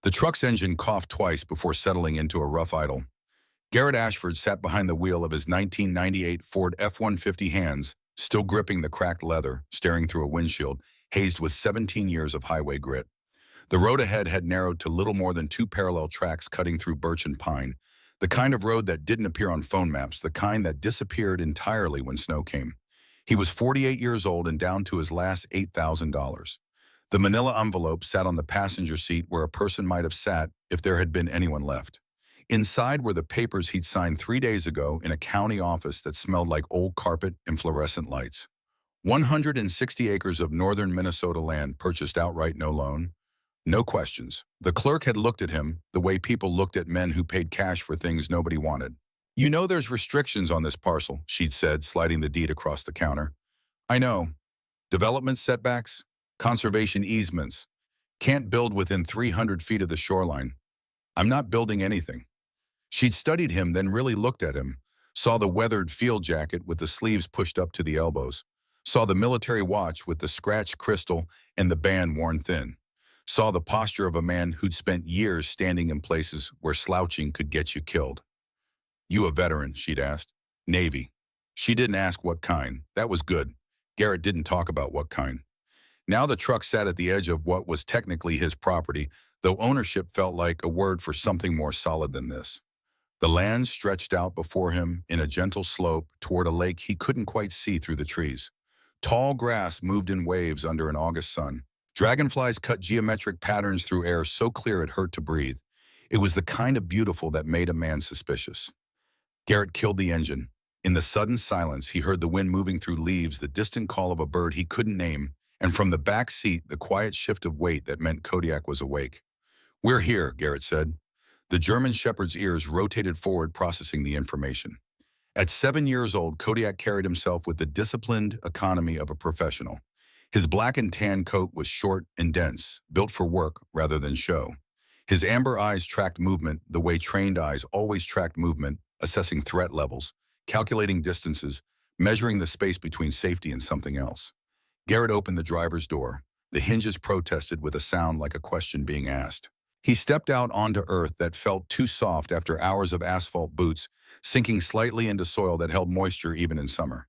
The truck's engine coughed twice before settling into a rough idle. Garrett Ashford sat behind the wheel of his 1998 Ford F-150, hands still gripping the cracked leather, staring through a windshield, hazed with 17 years of highway grit. The road ahead had narrowed to little more than two parallel tracks cutting through birch and pine, the kind of road that didn't appear on phone maps, the kind that disappeared entirely when snow came. He was 48 years old and down to his last $8,000. The manila envelope sat on the passenger seat where a person might have sat if there had been anyone left. Inside were the papers he'd signed 3 days ago in a county office that smelled like old carpet and fluorescent lights. 160 acres of northern Minnesota land purchased outright, no loan. No questions. The clerk had looked at him the way people looked at men who paid cash for things nobody wanted. "You know there's restrictions on this parcel," she'd said, sliding the deed across the counter. "I know. Development setbacks, conservation easements. Can't build within 300 feet of the shoreline. I'm not building anything." She'd studied him, then really looked at him, saw the weathered field jacket with the sleeves pushed up to the elbows, saw the military watch with the scratched crystal and the band worn thin, saw the posture of a man who'd spent years standing in places where slouching could get you killed. "You a veteran?" she'd asked. "Navy." She didn't ask what kind. That was good. Garrett didn't talk about what kind. Now the truck sat at the edge of what was technically his property, though ownership felt like a word for something more solid than this. The land stretched out before him in a gentle slope toward a lake he couldn't quite see through the trees. Tall grass moved in waves under an August sun. Dragonflies cut geometric patterns through air so clear it hurt to breathe. It was the kind of beautiful that made a man suspicious. Garrett killed the engine. In the sudden silence, he heard the wind moving through leaves, the distant call of a bird he couldn't name, and from the back seat, the quiet shift of weight that meant Kodiak was awake. "We're here," Garrett said. The German shepherd's ears rotated forward, processing the information. At 7 years old, Kodiak carried himself with the disciplined economy of a professional. His black and tan coat was short and dense, built for work rather than show. His amber eyes tracked movement the way trained eyes always tracked movement, assessing threat levels, calculating distances, measuring the space between safety and something else. Garrett opened the driver's door. The hinges protested with a sound like a question being asked. He stepped out onto earth that felt too soft after hours of asphalt boots, sinking slightly into soil that held moisture even in summer.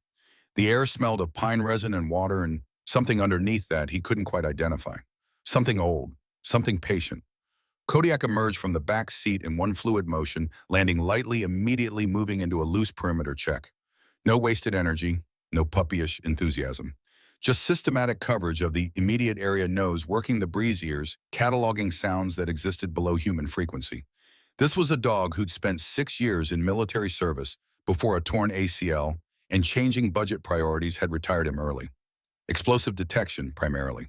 The air smelled of pine resin and water, and something underneath that he couldn't quite identify. Something old, something patient. Kodiak emerged from the back seat in one fluid motion, landing lightly, immediately moving into a loose perimeter check. No wasted energy, no puppyish enthusiasm. Just systematic coverage of the immediate area, nose working the breeze ears, cataloging sounds that existed below human frequency. This was a dog who'd spent 6 years in military service before a torn ACL, and changing budget priorities had retired him early. Explosive detection, primarily.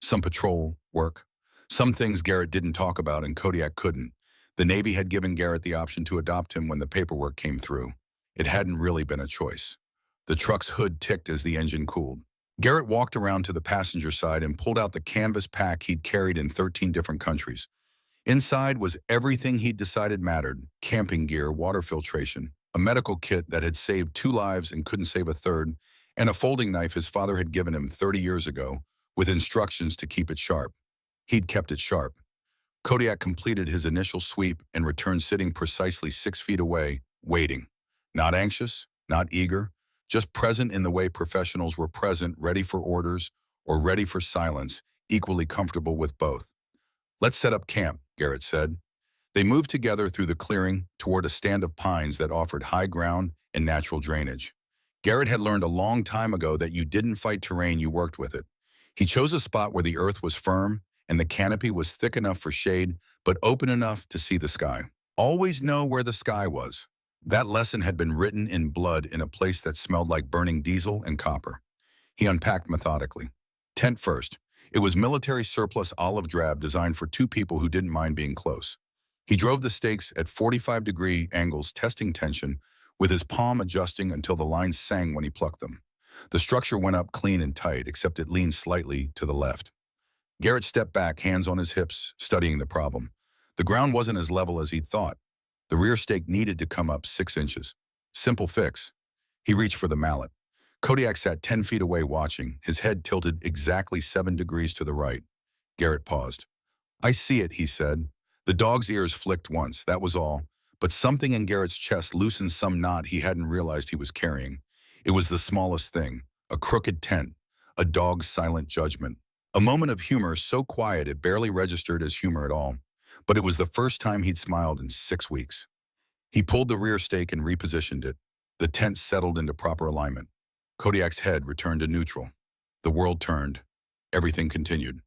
Some patrol work. Some things Garrett didn't talk about and Kodiak couldn't. The Navy had given Garrett the option to adopt him when the paperwork came through. It hadn't really been a choice. The truck's hood ticked as the engine cooled. Garrett walked around to the passenger side and pulled out the canvas pack he'd carried in 13 different countries. Inside was everything he'd decided mattered: camping gear, water filtration, a medical kit that had saved 2 lives and couldn't save a third, and a folding knife his father had given him 30 years ago, with instructions to keep it sharp. He'd kept it sharp. Kodiak completed his initial sweep and returned sitting precisely 6 feet away, waiting. Not anxious, not eager, just present in the way professionals were present, ready for orders or ready for silence, equally comfortable with both. "Let's set up camp," Garrett said. They moved together through the clearing toward a stand of pines that offered high ground and natural drainage. Garrett had learned a long time ago that you didn't fight terrain, you worked with it. He chose a spot where the earth was firm and the canopy was thick enough for shade, but open enough to see the sky. Always know where the sky was. That lesson had been written in blood in a place that smelled like burning diesel and copper. He unpacked methodically. Tent first. It was military surplus olive drab designed for 2 people who didn't mind being close. He drove the stakes at 45-degree angles, testing tension, with his palm adjusting until the lines sang when he plucked them. The structure went up clean and tight, except it leaned slightly to the left. Garrett stepped back, hands on his hips, studying the problem. The ground wasn't as level as he'd thought. The rear stake needed to come up 6 inches. Simple fix. He reached for the mallet. Kodiak sat 10 feet away watching, his head tilted exactly 7 degrees to the right. Garrett paused. "I see it," he said. The dog's ears flicked once, that was all, but something in Garrett's chest loosened some knot he hadn't realized he was carrying. It was the smallest thing, a crooked tent, a dog's silent judgment. A moment of humor so quiet it barely registered as humor at all, but it was the first time he'd smiled in 6 weeks. He pulled the rear stake and repositioned it. The tent settled into proper alignment. Kodiak's head returned to neutral. The world turned. Everything continued.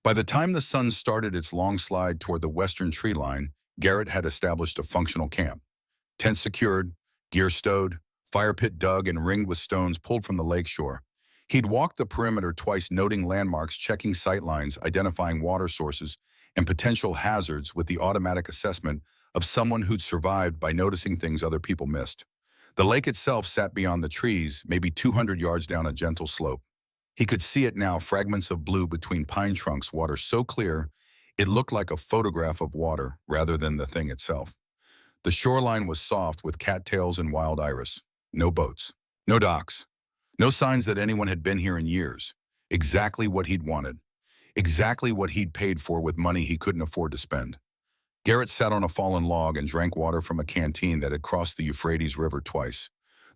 By the time the sun started its long slide toward the western tree line, Garrett had established a functional camp. Tent secured, gear stowed, fire pit dug and ringed with stones pulled from the lake shore. He'd walked the perimeter twice, noting landmarks, checking sight lines, identifying water sources, and potential hazards with the automatic assessment of someone who'd survived by noticing things other people missed. The lake itself sat beyond the trees, maybe 200 yards down a gentle slope. He could see it now, fragments of blue between pine trunks, water so clear it looked like a photograph of water rather than the thing itself. The shoreline was soft with cattails and wild iris. No boats. No docks. No signs that anyone had been here in years. Exactly what he'd wanted. Exactly what he'd paid for with money he couldn't afford to spend. Garrett sat on a fallen log and drank water from a canteen that had crossed the Euphrates River twice.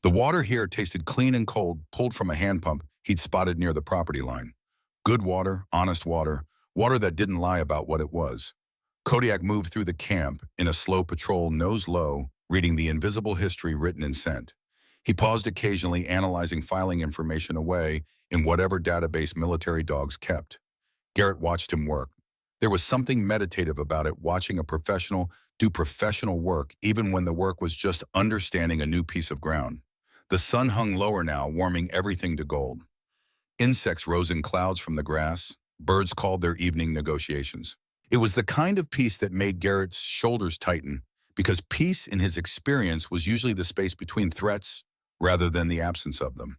The water here tasted clean and cold, pulled from a hand pump he'd spotted near the property line. Good water, honest water, water that didn't lie about what it was. Kodiak moved through the camp in a slow patrol, nose low, reading the invisible history written in scent. He paused occasionally, analyzing filing information away in whatever database military dogs kept. Garrett watched him work. There was something meditative about it, watching a professional do professional work, even when the work was just understanding a new piece of ground. The sun hung lower now, warming everything to gold. Insects rose in clouds from the grass. Birds called their evening negotiations. It was the kind of peace that made Garrett's shoulders tighten, because peace in his experience was usually the space between threats rather than the absence of them.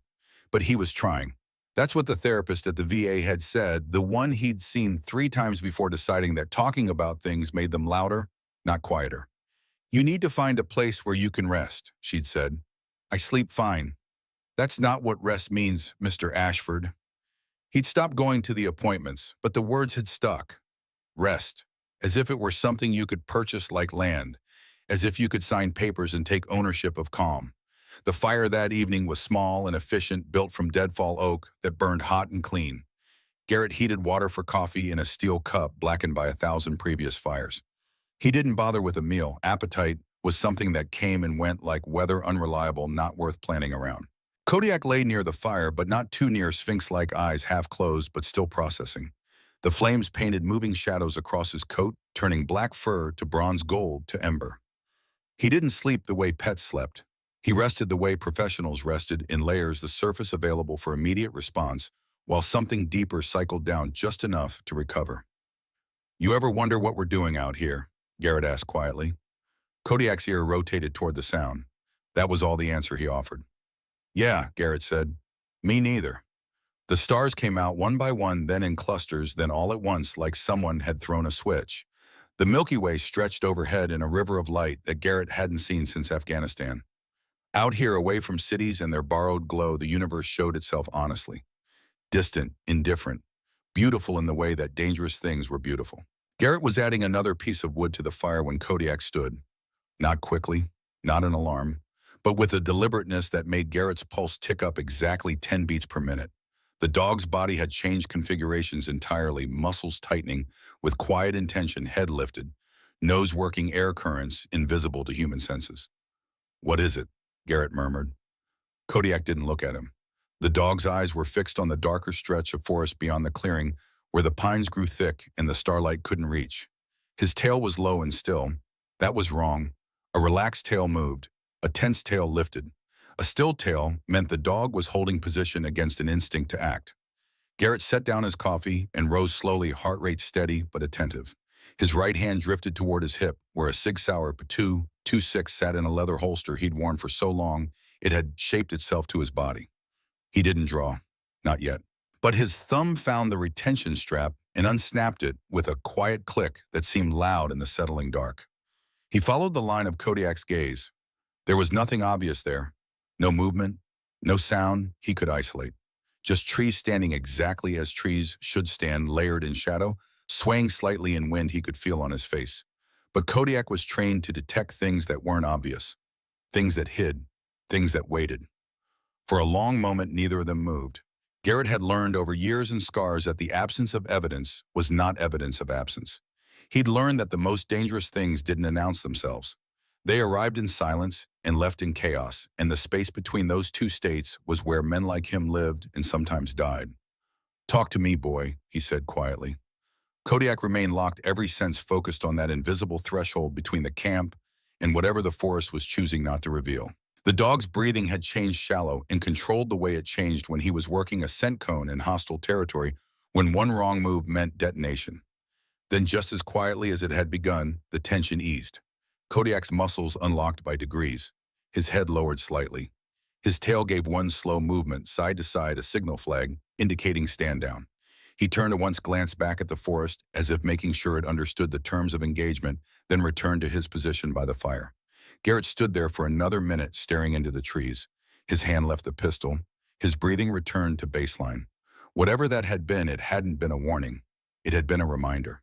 But he was trying. That's what the therapist at the VA had said, the one he'd seen 3 times before, deciding that talking about things made them louder, not quieter. "You need to find a place where you can rest," she'd said. "I sleep fine." "That's not what rest means, Mr. Ashford." He'd stopped going to the appointments, but the words had stuck. Rest, as if it were something you could purchase like land, as if you could sign papers and take ownership of calm. The fire that evening was small and efficient, built from deadfall oak that burned hot and clean. Garrett heated water for coffee in a steel cup blackened by 1,000 previous fires. He didn't bother with a meal. Appetite was something that came and went like weather, unreliable, not worth planning around. Kodiak lay near the fire, but not too near, sphinx-like eyes half closed but still processing. The flames painted moving shadows across his coat, turning black fur to bronze gold to ember. He didn't sleep the way pets slept. He rested the way professionals rested, in layers, the surface available for immediate response, while something deeper cycled down just enough to recover. "You ever wonder what we're doing out here?" Garrett asked quietly. Kodiak's ear rotated toward the sound. That was all the answer he offered. "Yeah," Garrett said. "Me neither." The stars came out one by one, then in clusters, then all at once, like someone had thrown a switch. The Milky Way stretched overhead in a river of light that Garrett hadn't seen since Afghanistan. Out here, away from cities and their borrowed glow, the universe showed itself honestly. Distant, indifferent, beautiful in the way that dangerous things were beautiful. Garrett was adding another piece of wood to the fire when Kodiak stood. Not quickly, not an alarm, but with a deliberateness that made Garrett's pulse tick up exactly 10 beats per minute. The dog's body had changed configurations entirely, muscles tightening, with quiet intention, head lifted, nose working air currents invisible to human senses. "What is it?" Garrett murmured. Kodiak didn't look at him. The dog's eyes were fixed on the darker stretch of forest beyond the clearing, where the pines grew thick and the starlight couldn't reach. His tail was low and still. That was wrong. A relaxed tail moved. A tense tail lifted. A still tail meant the dog was holding position against an instinct to act. Garrett set down his coffee and rose slowly, heart rate steady but attentive. His right hand drifted toward his hip, where a Sig Sauer .226 sat in a leather holster he'd worn for so long it had shaped itself to his body. He didn't draw. Not yet. But his thumb found the retention strap and unsnapped it with a quiet click that seemed loud in the settling dark. He followed the line of Kodiak's gaze. There was nothing obvious there. No movement, no sound he could isolate. Just trees standing exactly as trees should stand, layered in shadow, swaying slightly in wind he could feel on his face. But Kodiak was trained to detect things that weren't obvious, things that hid, things that waited. For a long moment, neither of them moved. Garrett had learned over years and scars that the absence of evidence was not evidence of absence. He'd learned that the most dangerous things didn't announce themselves. They arrived in silence and left in chaos, and the space between those two states was where men like him lived and sometimes died. "Talk to me, boy," he said quietly. Kodiak remained locked, every sense focused on that invisible threshold between the camp and whatever the forest was choosing not to reveal. The dog's breathing had changed shallow and controlled the way it changed when he was working a scent cone in hostile territory, when one wrong move meant detonation. Then, just as quietly as it had begun, the tension eased. Kodiak's muscles unlocked by degrees. His head lowered slightly. His tail gave one slow movement, side to side, a signal flag, indicating stand down. He turned to once glance back at the forest, as if making sure it understood the terms of engagement, then returned to his position by the fire. Garrett stood there for another minute, staring into the trees. His hand left the pistol. His breathing returned to baseline. Whatever that had been, it hadn't been a warning. It had been a reminder.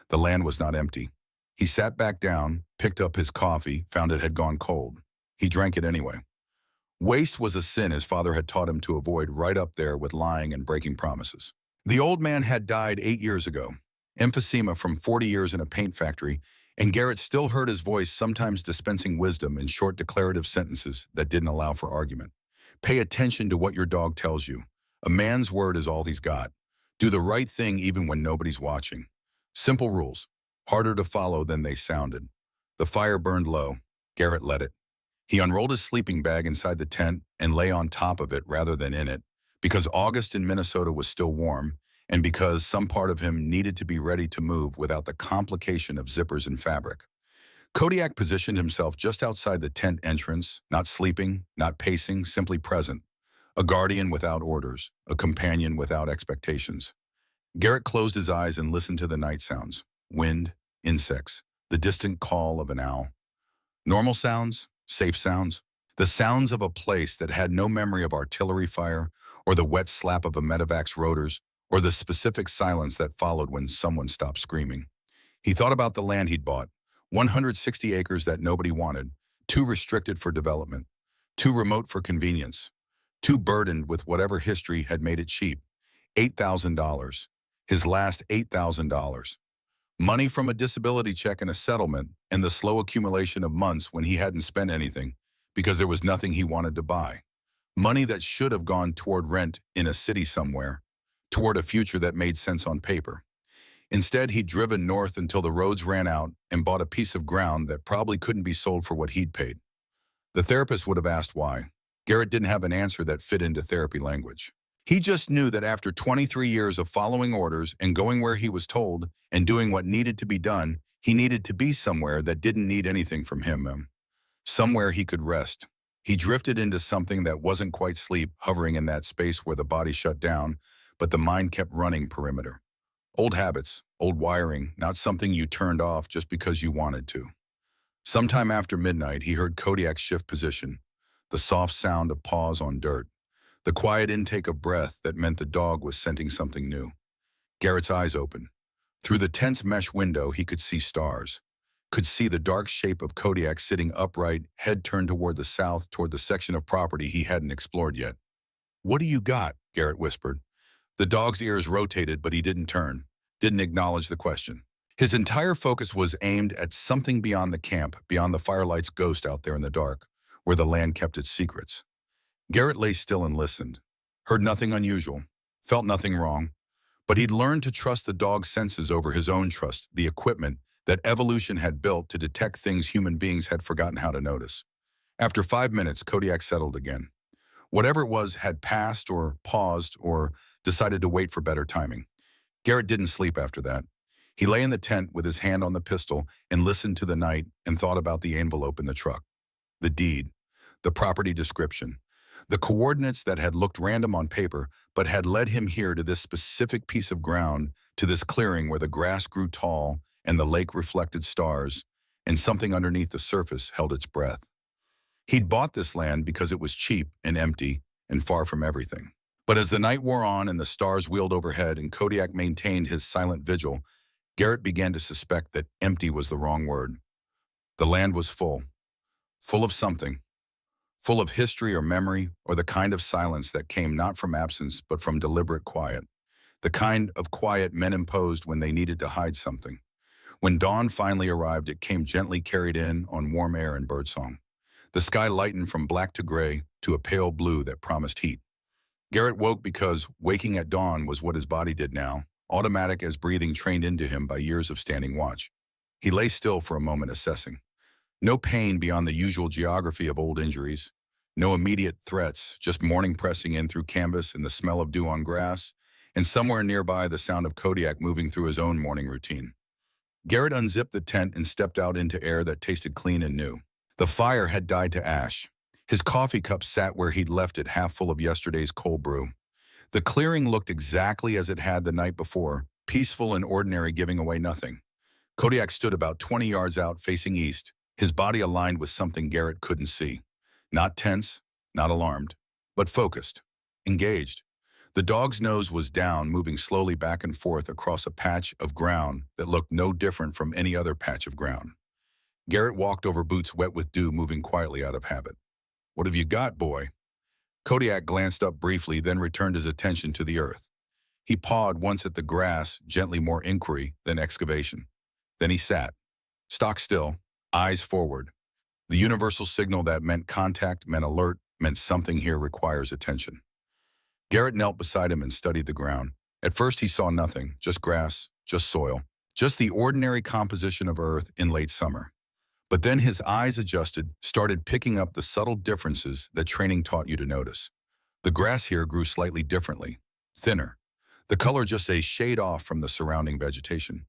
The land was not empty. He sat back down, picked up his coffee, found it had gone cold. He drank it anyway. Waste was a sin his father had taught him to avoid, right up there with lying and breaking promises. The old man had died 8 years ago, emphysema from 40 years in a paint factory, and Garrett still heard his voice, sometimes dispensing wisdom in short declarative sentences that didn't allow for argument. Pay attention to what your dog tells you. A man's word is all he's got. Do the right thing even when nobody's watching. Simple rules, harder to follow than they sounded. The fire burned low. Garrett let it. He unrolled his sleeping bag inside the tent and lay on top of it rather than in it, because August in Minnesota was still warm, and because some part of him needed to be ready to move without the complication of zippers and fabric. Kodiak positioned himself just outside the tent entrance, not sleeping, not pacing, simply present. A guardian without orders, a companion without expectations. Garrett closed his eyes and listened to the night sounds. Wind, insects, the distant call of an owl. Normal sounds, safe sounds. The sounds of a place that had no memory of artillery fire, or the wet slap of a medevac's rotors, or the specific silence that followed when someone stopped screaming. He thought about the land he'd bought, 160 acres that nobody wanted, too restricted for development, too remote for convenience, too burdened with whatever history had made it cheap. $8,000. His last $8,000. Money from a disability check and a settlement, and the slow accumulation of months when he hadn't spent anything because there was nothing he wanted to buy. Money that should have gone toward rent in a city somewhere, toward a future that made sense on paper. Instead, he'd driven north until the roads ran out and bought a piece of ground that probably couldn't be sold for what he'd paid. The therapist would have asked why. Garrett didn't have an answer that fit into therapy language. He just knew that after 23 years of following orders and going where he was told and doing what needed to be done, he needed to be somewhere that didn't need anything from him. Somewhere he could rest. He drifted into something that wasn't quite sleep, hovering in that space where the body shut down, but the mind kept running perimeter. Old habits, old wiring, not something you turned off just because you wanted to. Sometime after midnight, he heard Kodiak shift position, the soft sound of paws on dirt, the quiet intake of breath that meant the dog was scenting something new. Garrett's eyes opened. Through the tent's mesh window, he could see stars, could see the dark shape of Kodiak sitting upright, head turned toward the south, toward the section of property he hadn't explored yet. "What do you got?" Garrett whispered. The dog's ears rotated, but he didn't turn, didn't acknowledge the question. His entire focus was aimed at something beyond the camp, beyond the firelight's ghost out there in the dark, where the land kept its secrets. Garrett lay still and listened, heard nothing unusual, felt nothing wrong, but he'd learned to trust the dog's senses over his own trust, the equipment that evolution had built to detect things human beings had forgotten how to notice. After 5 minutes, Kodiak settled again. Whatever it was had passed or paused or decided to wait for better timing. Garrett didn't sleep after that. He lay in the tent with his hand on the pistol and listened to the night and thought about the envelope in the truck, the deed, the property description, the coordinates that had looked random on paper but had led him here to this specific piece of ground, to this clearing where the grass grew tall and the lake reflected stars, and something underneath the surface held its breath. He'd bought this land because it was cheap and empty and far from everything. But as the night wore on and the stars wheeled overhead and Kodiak maintained his silent vigil, Garrett began to suspect that empty was the wrong word. The land was full of something, full of history or memory or the kind of silence that came not from absence but from deliberate quiet. The kind of quiet men imposed when they needed to hide something. When dawn finally arrived, it came gently carried in on warm air and birdsong. The sky lightened from black to gray to a pale blue that promised heat. Garrett woke because waking at dawn was what his body did now, automatic as breathing trained into him by years of standing watch. He lay still for a moment assessing. No pain beyond the usual geography of old injuries. No immediate threats, just morning pressing in through canvas and the smell of dew on grass, and somewhere nearby the sound of Kodiak moving through his own morning routine. Garrett unzipped the tent and stepped out into air that tasted clean and new. The fire had died to ash. His coffee cup sat where he'd left it, half full of yesterday's cold brew. The clearing looked exactly as it had the night before, peaceful and ordinary, giving away nothing. Kodiak stood about 20 yards out, facing east, his body aligned with something Garrett couldn't see. Not tense, not alarmed, but focused, engaged. The dog's nose was down, moving slowly back and forth across a patch of ground that looked no different from any other patch of ground. Garrett walked over boots wet with dew, moving quietly out of habit. "What have you got, boy?" Kodiak glanced up briefly, then returned his attention to the earth. He pawed once at the grass, gently, more inquiry than excavation. Then he sat, stock still, eyes forward. The universal signal that meant contact, meant alert, meant something here requires attention. Garrett knelt beside him and studied the ground. At first he saw nothing, just grass, just soil, just the ordinary composition of earth in late summer. But then his eyes adjusted, started picking up the subtle differences that training taught you to notice. The grass here grew slightly differently, thinner. The color just a shade off from the surrounding vegetation.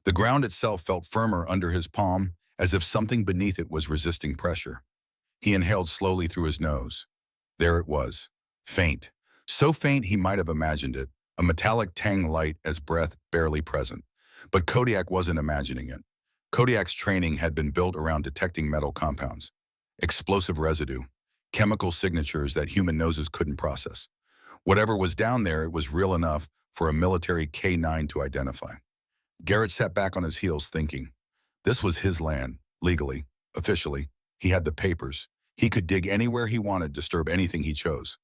The ground itself felt firmer under his palm, as if something beneath it was resisting pressure. He inhaled slowly through his nose. There it was, faint. So faint he might have imagined it, a metallic tang light as breath barely present. But Kodiak wasn't imagining it. Kodiak's training had been built around detecting metal compounds, explosive residue, chemical signatures that human noses couldn't process. Whatever was down there, it was real enough for a military K-9 to identify. Garrett sat back on his heels thinking. This was his land, legally, officially. He had the papers. He could dig anywhere he wanted, disturb anything he chose.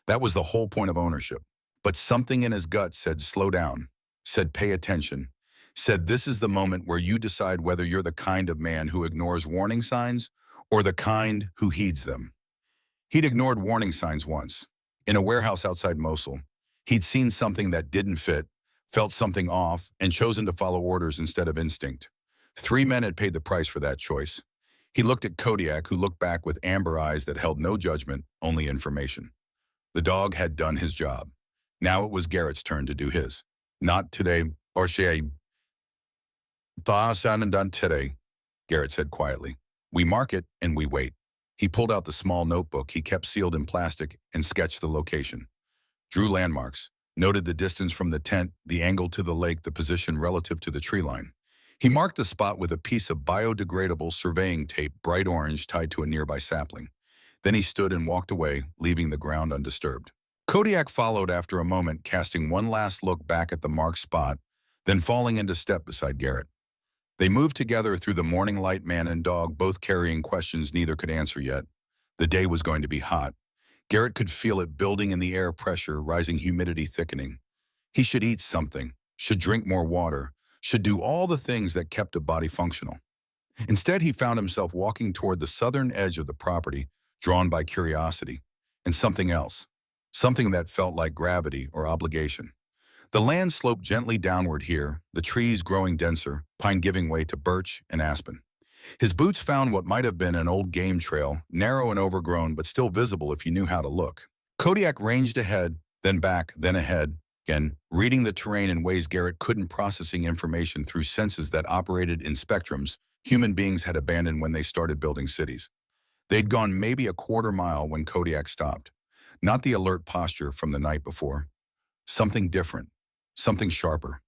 That was the whole point of ownership. But something in his gut said slow down, said pay attention, said this is the moment where you decide whether you're the kind of man who ignores warning signs or the kind who heeds them. He'd ignored warning signs once. In a warehouse outside Mosul, he'd seen something that didn't fit, felt something off, and chosen to follow orders instead of instinct. 3 men had paid the price for that choice. He looked at Kodiak, who looked back with amber eyes that held no judgment, only information. The dog had done his job. Now it was Garrett's turn to do his. Not today, or she. And done today, Garrett said quietly. We mark it and we wait. He pulled out the small notebook he kept sealed in plastic and sketched the location. Drew landmarks, noted the distance from the tent, the angle to the lake, the position relative to the tree line. He marked the spot with a piece of biodegradable surveying tape, bright orange, tied to a nearby sapling. Then he stood and walked away, leaving the ground undisturbed. Kodiak followed after a moment, casting one last look back at the marked spot, then falling into step beside Garrett. They moved together through the morning light, man and dog, both carrying questions neither could answer yet. The day was going to be hot. Garrett could feel it building in the air, pressure, rising humidity thickening. He should eat something, should drink more water, should do all the things that kept a body functional. Instead, he found himself walking toward the southern edge of the property, drawn by curiosity, and something else, something that felt like gravity or obligation. The land sloped gently downward here, the trees growing denser, pine giving way to birch and aspen. His boots found what might have been an old game trail, narrow and overgrown, but still visible if you knew how to look. Kodiak ranged ahead, then back, then ahead, again, reading the terrain in ways Garrett couldn't, processing information through senses that operated in spectrums human beings had abandoned when they started building cities. They'd gone maybe a quarter mile when Kodiak stopped. Not the alert posture from the night before. Something different. Something sharper.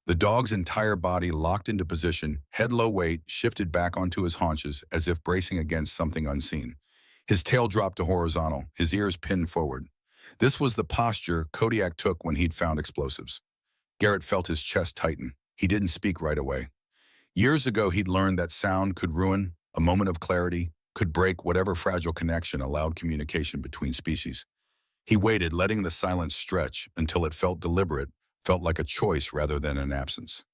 The dog's entire body locked into position, head low, weight shifted back onto his haunches as if bracing against something unseen. His tail dropped to horizontal, his ears pinned forward. This was the posture Kodiak took when he'd found explosives. Garrett felt his chest tighten. He didn't speak right away. Years ago, he'd learned that sound could ruin a moment of clarity, could break whatever fragile connection allowed communication between species. He waited, letting the silence stretch until it felt deliberate, felt like a choice rather than an absence.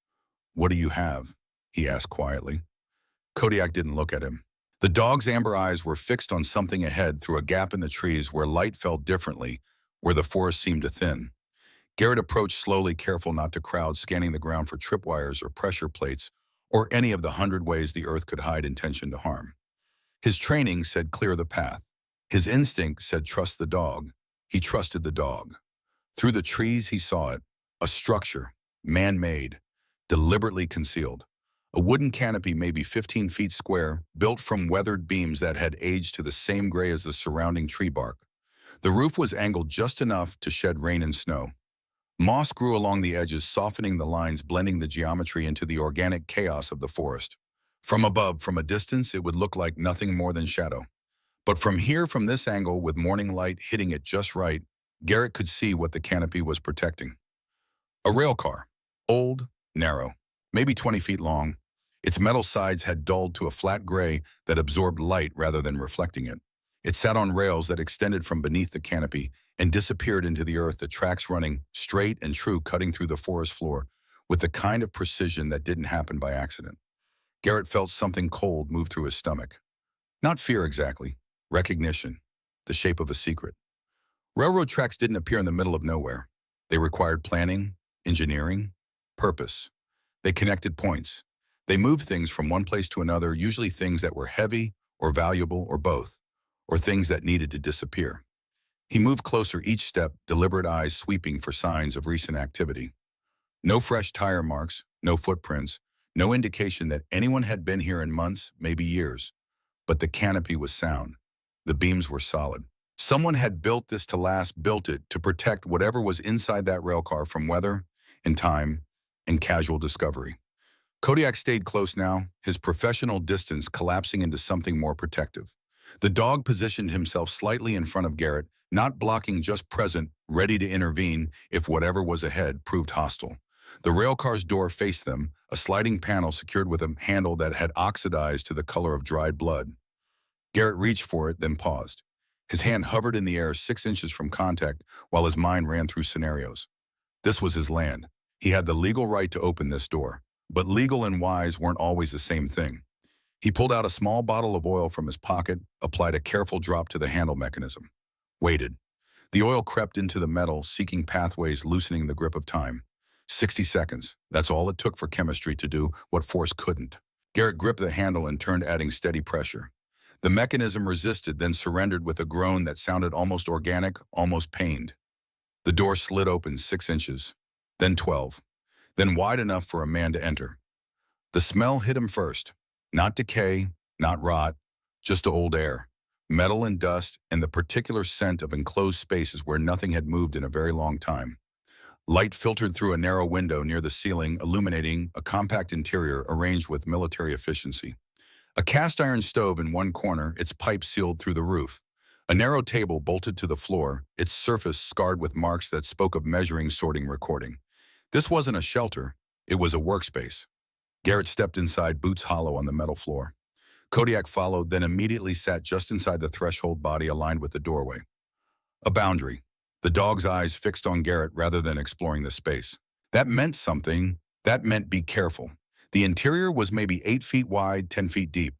"What do you have?" he asked quietly. Kodiak didn't look at him. The dog's amber eyes were fixed on something ahead through a gap in the trees where light fell differently, where the forest seemed to thin. Garrett approached slowly, careful not to crowd, scanning the ground for tripwires or pressure plates, or any of the 100 ways the earth could hide intention to harm. His training said clear the path. His instinct said trust the dog. He trusted the dog. Through the trees he saw it, a structure, man-made, deliberately concealed. A wooden canopy maybe 15 feet square, built from weathered beams that had aged to the same gray as the surrounding tree bark. The roof was angled just enough to shed rain and snow. Moss grew along the edges, softening the lines, blending the geometry into the organic chaos of the forest. From above, from a distance, it would look like nothing more than shadow. But from here, from this angle, with morning light hitting it just right, Garrett could see what the canopy was protecting. A rail car. Old, narrow, maybe 20 feet long. Its metal sides had dulled to a flat gray that absorbed light rather than reflecting it. It sat on rails that extended from beneath the canopy and disappeared into the earth, the tracks running straight and true, cutting through the forest floor with the kind of precision that didn't happen by accident. Garrett felt something cold move through his stomach. Not fear exactly, recognition, the shape of a secret. Railroad tracks didn't appear in the middle of nowhere. They required planning, engineering, purpose. They connected points. They moved things from one place to another, usually things that were heavy or valuable or both, or things that needed to disappear. He moved closer each step, deliberate eyes sweeping for signs of recent activity. No fresh tire marks, no footprints, no indication that anyone had been here in months, maybe years. But the canopy was sound. The beams were solid. Someone had built this to last, built it to protect whatever was inside that railcar from weather and time and casual discovery. Kodiak stayed close now, his professional distance collapsing into something more protective. The dog positioned himself slightly in front of Garrett, not blocking, just present, ready to intervene if whatever was ahead proved hostile. The railcar's door faced them, a sliding panel secured with a handle that had oxidized to the color of dried blood. Garrett reached for it, then paused. His hand hovered in the air 6 inches from contact while his mind ran through scenarios. This was his land. He had the legal right to open this door. But legal and wise weren't always the same thing. He pulled out a small bottle of oil from his pocket, applied a careful drop to the handle mechanism. Waited. The oil crept into the metal, seeking pathways, loosening the grip of time. 60 seconds. That's all it took for chemistry to do what force couldn't. Garrett gripped the handle and turned, adding steady pressure. The mechanism resisted, then surrendered with a groan that sounded almost organic, almost pained. The door slid open 6 inches, then 12, then wide enough for a man to enter. The smell hit him first. Not decay, not rot, just old air, metal and dust, and the particular scent of enclosed spaces where nothing had moved in a very long time. Light filtered through a narrow window near the ceiling, illuminating a compact interior arranged with military efficiency. A cast iron stove in one corner, its pipe sealed through the roof. A narrow table bolted to the floor, its surface scarred with marks that spoke of measuring, sorting, recording. This wasn't a shelter, it was a workspace. Garrett stepped inside, boots hollow on the metal floor. Kodiak followed, then immediately sat just inside the threshold, body aligned with the doorway. A boundary. The dog's eyes fixed on Garrett rather than exploring the space. That meant something. That meant be careful. The interior was maybe 8 feet wide, 10 feet deep.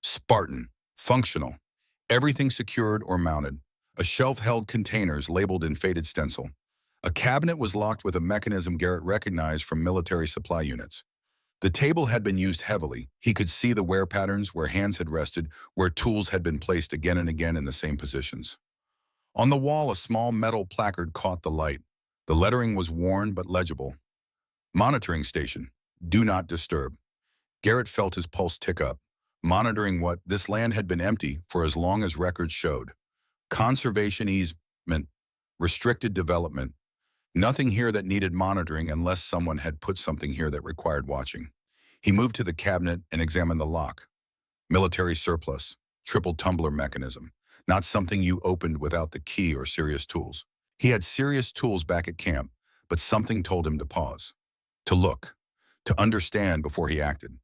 Spartan. Functional. Everything secured or mounted. A shelf held containers labeled in faded stencil. A cabinet was locked with a mechanism Garrett recognized from military supply units. The table had been used heavily. He could see the wear patterns where hands had rested, where tools had been placed again and again in the same positions. On the wall, a small metal placard caught the light. The lettering was worn but legible. Monitoring station. Do not disturb. Garrett felt his pulse tick up. Monitoring what? This land had been empty for as long as records showed. Conservation easement. Restricted development. Nothing here that needed monitoring unless someone had put something here that required watching. He moved to the cabinet and examined the lock. Military surplus, triple tumbler mechanism. Not something you opened without the key or serious tools. He had serious tools back at camp, but something told him to pause. To look. to understand before he acted.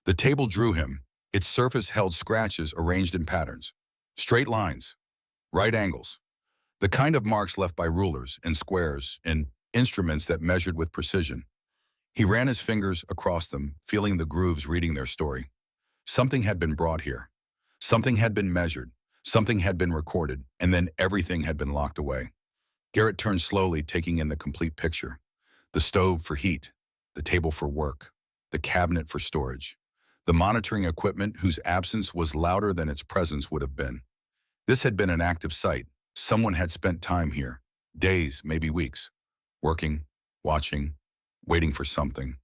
The table drew him. Its surface held scratches arranged in patterns. Straight lines, right angles, the kind of marks left by rulers and squares and instruments that measured with precision. He ran his fingers across them, feeling the grooves reading their story. Something had been brought here. Something had been measured. Something had been recorded, and then everything had been locked away. Garrett turned slowly, taking in the complete picture. The stove for heat, the table for work, the cabinet for storage, the monitoring equipment whose absence was louder than its presence would have been. This had been an active site. Someone had spent time here, days, maybe weeks, working, watching, waiting for something.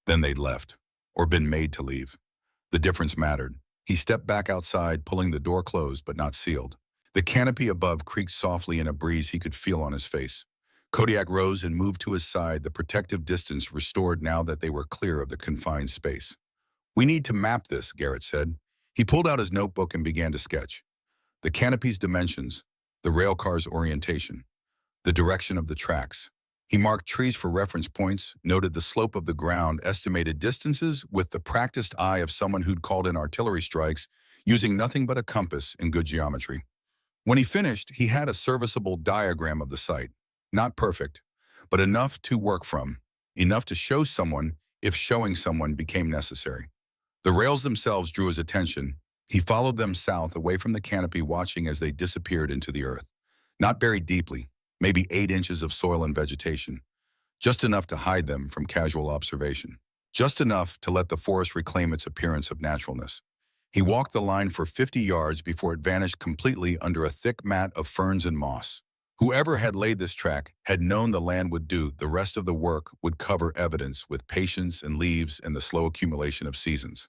Then they'd left, or been made to leave. The difference mattered. He stepped back outside, pulling the door closed but not sealed. The canopy above creaked softly in a breeze he could feel on his face. Kodiak rose and moved to his side, the protective distance restored now that they were clear of the confined space. "We need to map this," Garrett said. He pulled out his notebook and began to sketch. The canopy's dimensions, the railcar's orientation, the direction of the tracks. He marked trees for reference points, noted the slope of the ground, estimated distances with the practiced eye of someone who'd called in artillery strikes, using nothing but a compass and good geometry. When he finished, he had a serviceable diagram of the site. Not perfect, but enough to work from, enough to show someone if showing someone became necessary. The rails themselves drew his attention. He followed them south, away from the canopy, watching as they disappeared into the earth. Not buried deeply, maybe 8 inches of soil and vegetation, just enough to hide them from casual observation, just enough to let the forest reclaim its appearance of naturalness. He walked the line for 50 yards before it vanished completely under a thick mat of ferns and moss. Whoever had laid this track had known the land would do the rest of the work, would cover evidence with patience and leaves and the slow accumulation of seasons.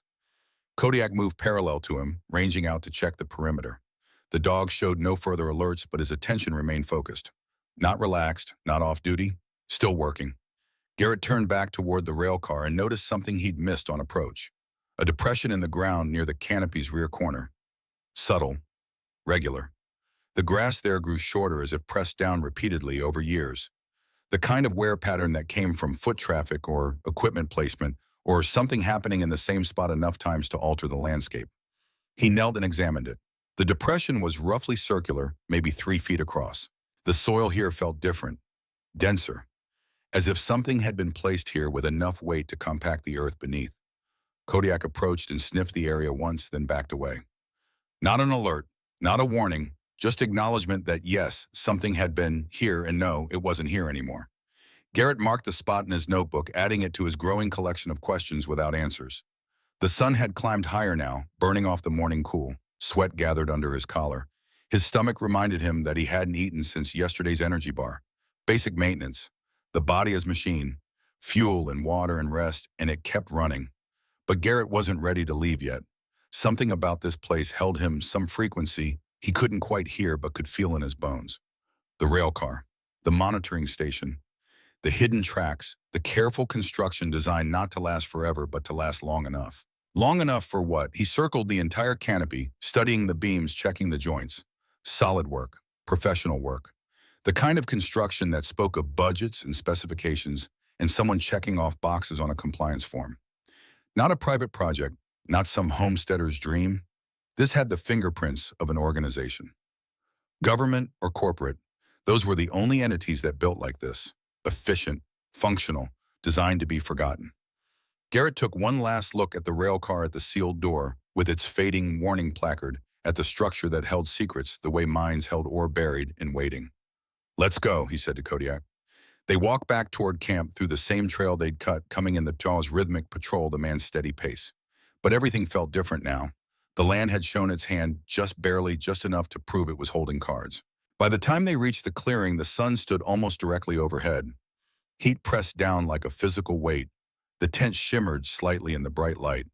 Kodiak moved parallel to him, ranging out to check the perimeter. The dog showed no further alerts, but his attention remained focused. Not relaxed, not off-duty, still working. Garrett turned back toward the rail car and noticed something he'd missed on approach. A depression in the ground near the canopy's rear corner. Subtle, regular. The grass there grew shorter as if pressed down repeatedly over years. The kind of wear pattern that came from foot traffic or equipment placement or something happening in the same spot enough times to alter the landscape. He knelt and examined it. The depression was roughly circular, maybe 3 feet across. The soil here felt different, denser, as if something had been placed here with enough weight to compact the earth beneath. Kodiak approached and sniffed the area once, then backed away. Not an alert, not a warning, just acknowledgement that yes, something had been here and no, it wasn't here anymore. Garrett marked the spot in his notebook, adding it to his growing collection of questions without answers. The sun had climbed higher now, burning off the morning cool. Sweat gathered under his collar. His stomach reminded him that he hadn't eaten since yesterday's energy bar. Basic maintenance. The body as machine. Fuel and water and rest, and it kept running. But Garrett wasn't ready to leave yet. Something about this place held him, some frequency he couldn't quite hear but could feel in his bones. The rail car, the monitoring station, the hidden tracks, the careful construction designed not to last forever but to last long enough. Long enough for what? He circled the entire canopy, studying the beams, checking the joints. Solid work, professional work. The kind of construction that spoke of budgets and specifications and someone checking off boxes on a compliance form. Not a private project, not some homesteader's dream. This had the fingerprints of an organization. Government or corporate, those were the only entities that built like this. Efficient, functional, designed to be forgotten. Garrett took one last look at the rail car, at the sealed door, with its fading warning placard, at the structure that held secrets the way mines held ore buried in waiting. "Let's go," he said to Kodiak. They walked back toward camp through the same trail they'd cut, coming in the jaw's rhythmic patrol, the man's steady pace. But everything felt different now. The land had shown its hand just barely, just enough to prove it was holding cards. By the time they reached the clearing, the sun stood almost directly overhead. Heat pressed down like a physical weight. The tent shimmered slightly in the bright light.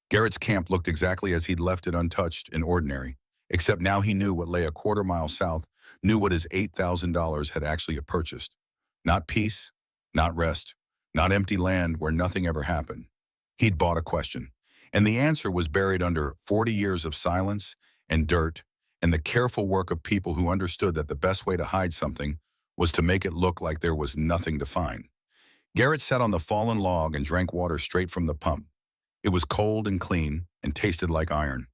Garrett's camp looked exactly as he'd left it, untouched and ordinary, except now he knew what lay a quarter-mile south, knew what his $8,000 had actually purchased. Not peace, not rest, not empty land where nothing ever happened. He'd bought a question, and the answer was buried under 40 years of silence and dirt and the careful work of people who understood that the best way to hide something was to make it look like there was nothing to find. Garrett sat on the fallen log and drank water straight from the pump. It was cold and clean and tasted like iron.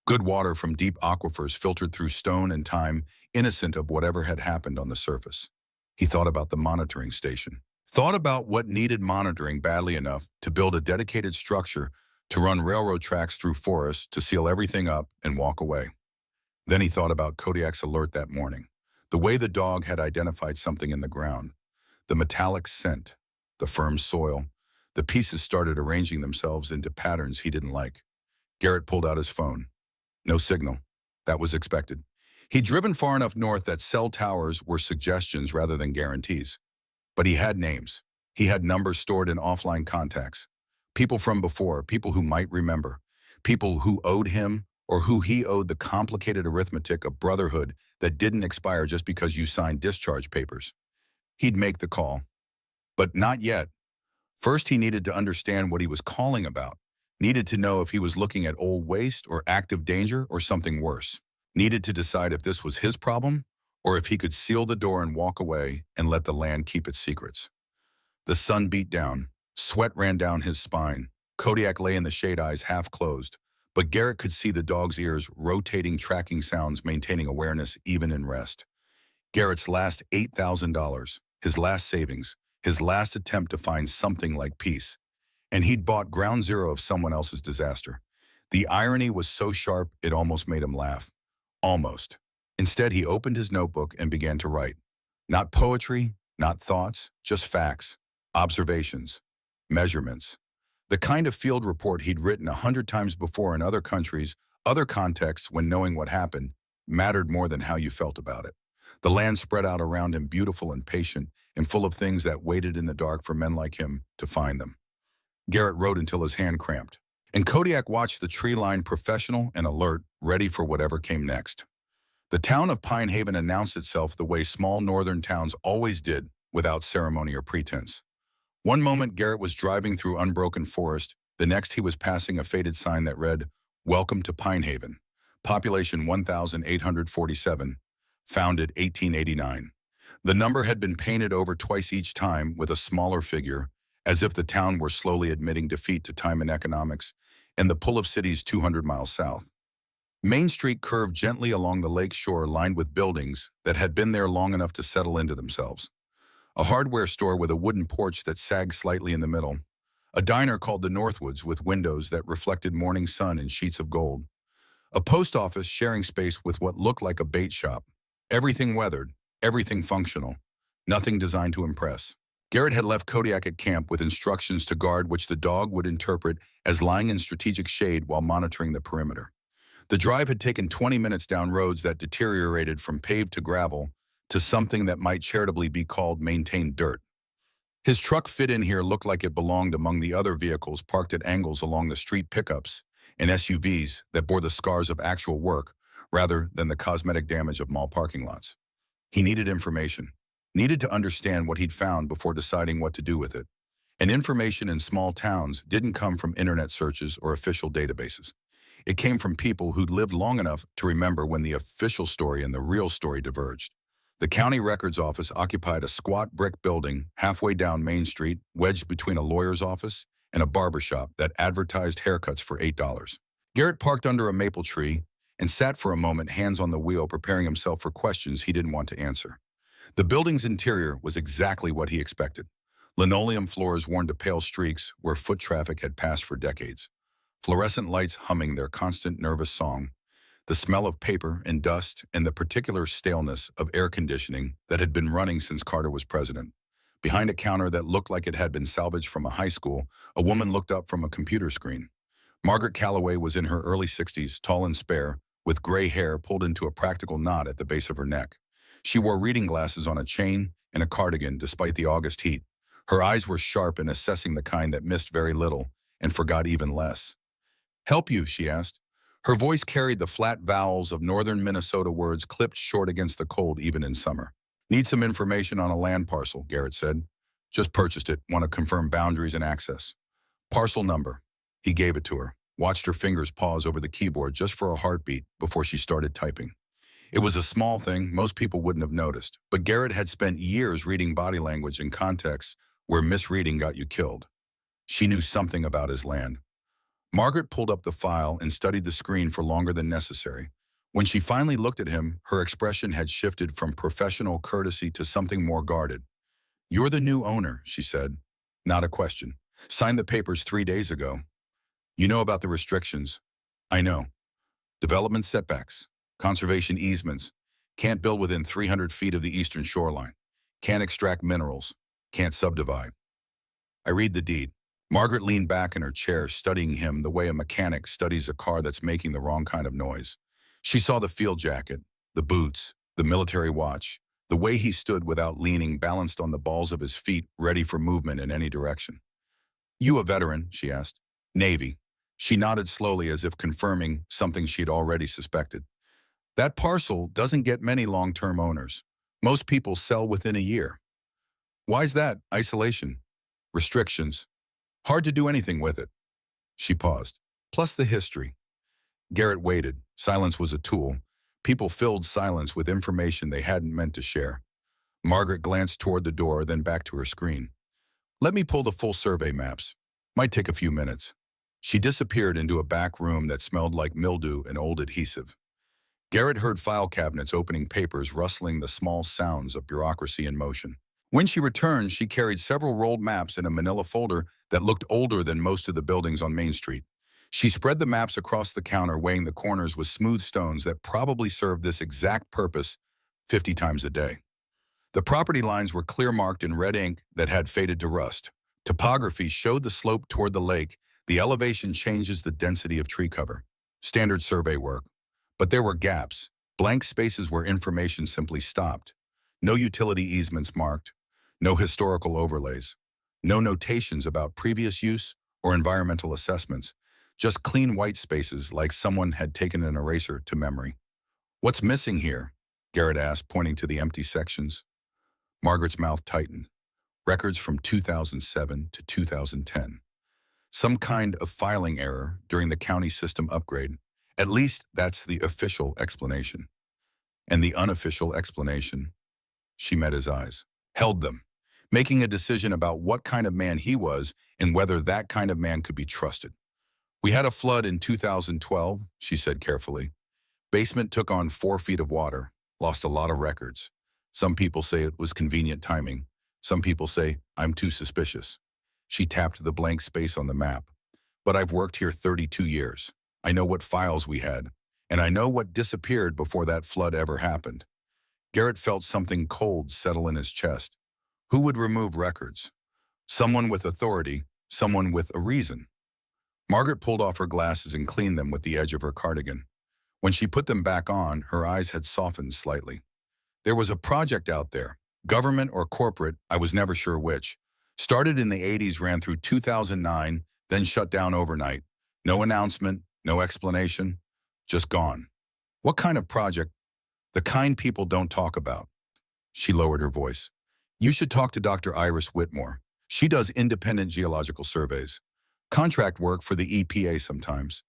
Good water from deep aquifers filtered through stone and time, innocent of whatever had happened on the surface. He thought about the monitoring station. Thought about what needed monitoring badly enough to build a dedicated structure to run railroad tracks through forests to seal everything up and walk away. Then he thought about Kodiak's alert that morning. The way the dog had identified something in the ground. The metallic scent, the firm soil. The pieces started arranging themselves into patterns he didn't like. Garrett pulled out his phone. No signal. That was expected. He'd driven far enough north that cell towers were suggestions rather than guarantees. But he had names. He had numbers stored in offline contacts. People from before, people who might remember. People who owed him or who he owed the complicated arithmetic of brotherhood that didn't expire just because you signed discharge papers. He'd make the call. But not yet. First, he needed to understand what he was calling about. Needed to know if he was looking at old waste or active danger or something worse. Needed to decide if this was his problem or if he could seal the door and walk away and let the land keep its secrets. The sun beat down. Sweat ran down his spine. Kodiak lay in the shade, eyes half closed. But Garrett could see the dog's ears rotating, tracking sounds, maintaining awareness even in rest. Garrett's last $8,000, his last savings, his last attempt to find something like peace. And he'd bought ground zero of someone else's disaster. The irony was so sharp it almost made him laugh. Almost. Instead, he opened his notebook and began to write. Not poetry, not thoughts, just facts, observations, measurements. The kind of field report he'd written 100 times before in other countries, other contexts when knowing what happened mattered more than how you felt about it. The land spread out around him, beautiful and patient, and full of things that waited in the dark for men like him to find them. Garrett wrote until his hand cramped. And Kodiak watched the tree line, professional and alert, ready for whatever came next. The town of Pine Haven announced itself the way small northern towns always did, without ceremony or pretense. One moment Garrett was driving through unbroken forest, the next he was passing a faded sign that read, "Welcome to Pine Haven, population 1,847, founded 1889. The number had been painted over twice each time with a smaller figure, as if the town were slowly admitting defeat to time and economics, and the pull of cities 200 miles south. Main Street curved gently along the lake shore lined with buildings that had been there long enough to settle into themselves. A hardware store with a wooden porch that sagged slightly in the middle. A diner called the Northwoods with windows that reflected morning sun in sheets of gold. A post office sharing space with what looked like a bait shop. Everything weathered, everything functional, nothing designed to impress. Garrett had left Kodiak at camp with instructions to guard which the dog would interpret as lying in strategic shade while monitoring the perimeter. The drive had taken 20 minutes down roads that deteriorated from paved to gravel to something that might charitably be called maintained dirt. His truck fit in here looked like it belonged among the other vehicles parked at angles along the street, pickups and SUVs that bore the scars of actual work rather than the cosmetic damage of mall parking lots. He needed information, needed to understand what he'd found before deciding what to do with it. And information in small towns didn't come from internet searches or official databases. It came from people who'd lived long enough to remember when the official story and the real story diverged. The county records office occupied a squat brick building halfway down Main Street, wedged between a lawyer's office and a barber shop that advertised haircuts for $8. Garrett parked under a maple tree and sat for a moment, hands on the wheel, preparing himself for questions he didn't want to answer. The building's interior was exactly what he expected. Linoleum floors worn to pale streaks where foot traffic had passed for decades. Fluorescent lights humming their constant nervous song. The smell of paper and dust and the particular staleness of air conditioning that had been running since Carter was president. Behind a counter that looked like it had been salvaged from a high school, a woman looked up from a computer screen. Margaret Calloway was in her early 60s, tall and spare, with gray hair pulled into a practical knot at the base of her neck. She wore reading glasses on a chain and a cardigan despite the August heat. Her eyes were sharp and assessing, the kind that missed very little and forgot even less. "Help you?" she asked. Her voice carried the flat vowels of northern Minnesota words clipped short against the cold even in summer. "Need some information on a land parcel," Garrett said. "Just purchased it. Want to confirm boundaries and access." "Parcel number." He gave it to her, watched her fingers pause over the keyboard just for a heartbeat before she started typing. It was a small thing most people wouldn't have noticed, but Garrett had spent years reading body language and context where misreading got you killed. She knew something about his land. Margaret pulled up the file and studied the screen for longer than necessary. When she finally looked at him, her expression had shifted from professional courtesy to something more guarded. "You're the new owner," she said. "Not a question. Signed the papers 3 days ago. You know about the restrictions." "I know. Development setbacks, conservation easements, can't build within 300 feet of the eastern shoreline, can't extract minerals, can't subdivide." "I read the deed." Margaret leaned back in her chair, studying him the way a mechanic studies a car that's making the wrong kind of noise. She saw the field jacket, the boots, the military watch, the way he stood without leaning, balanced on the balls of his feet, ready for movement in any direction. "You a veteran?" she asked. "Navy." She nodded slowly as if confirming something she'd already suspected. "That parcel doesn't get many long-term owners. Most people sell within a year." "Why's that?" "Isolation. Restrictions. Hard to do anything with it." She paused. "Plus the history." Garrett waited. Silence was a tool. People filled silence with information they hadn't meant to share. Margaret glanced toward the door, then back to her screen. "Let me pull the full survey maps. Might take a few minutes." She disappeared into a back room that smelled like mildew and old adhesive. Garrett heard file cabinets opening, papers rustling, the small sounds of bureaucracy in motion. When she returned, she carried several rolled maps in a manila folder that looked older than most of the buildings on Main Street. She spread the maps across the counter, weighing the corners with smooth stones that probably served this exact purpose 50 times a day. The property lines were clear-marked in red ink that had faded to rust. Topography showed the slope toward the lake. The elevation changes the density of tree cover. Standard survey work. But there were gaps, blank spaces where information simply stopped. No utility easements marked, no historical overlays, no notations about previous use or environmental assessments, just clean white spaces like someone had taken an eraser to memory. "What's missing here?" Garrett asked, pointing to the empty sections. Margaret's mouth tightened. "Records from 2007 to 2010. Some kind of filing error during the county system upgrade. At least that's the official explanation." And the unofficial explanation? She met his eyes. Held them, making a decision about what kind of man he was and whether that kind of man could be trusted. "We had a flood in 2012, she said carefully. "Basement took on 4 feet of water, lost a lot of records. Some people say it was convenient timing. Some people say I'm too suspicious." She tapped the blank space on the map. "But I've worked here 32 years. I know what files we had, and I know what disappeared before that flood ever happened." Garrett felt something cold settle in his chest. Who would remove records? Someone with authority, someone with a reason. Margaret pulled off her glasses and cleaned them with the edge of her cardigan. When she put them back on, her eyes had softened slightly. "There was a project out there, government or corporate, I was never sure which. Started in the 80s, ran through 2009, then shut down overnight. No announcement, no explanation, just gone." "What kind of project?" "The kind people don't talk about." She lowered her voice. "You should talk to Dr. Iris Whitmore. She does independent geological surveys. Contract work for the EPA sometimes.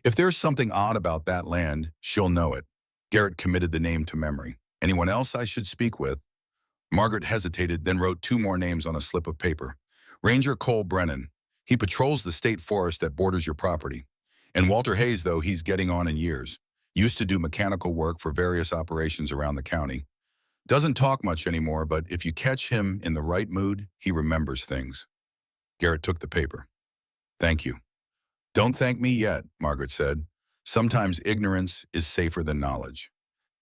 If there's something odd about that land, she'll know it." Garrett committed the name to memory. "Anyone else I should speak with?" Margaret hesitated, then wrote 2 more names on a slip of paper. "Ranger Cole Brennan. He patrols the state forest that borders your property. And Walter Hayes, though he's getting on in years. Used to do mechanical work for various operations around the county. Doesn't talk much anymore, but if you catch him in the right mood, he remembers things." Garrett took the paper. "Thank you." "Don't thank me yet," Margaret said. "Sometimes ignorance is safer than knowledge."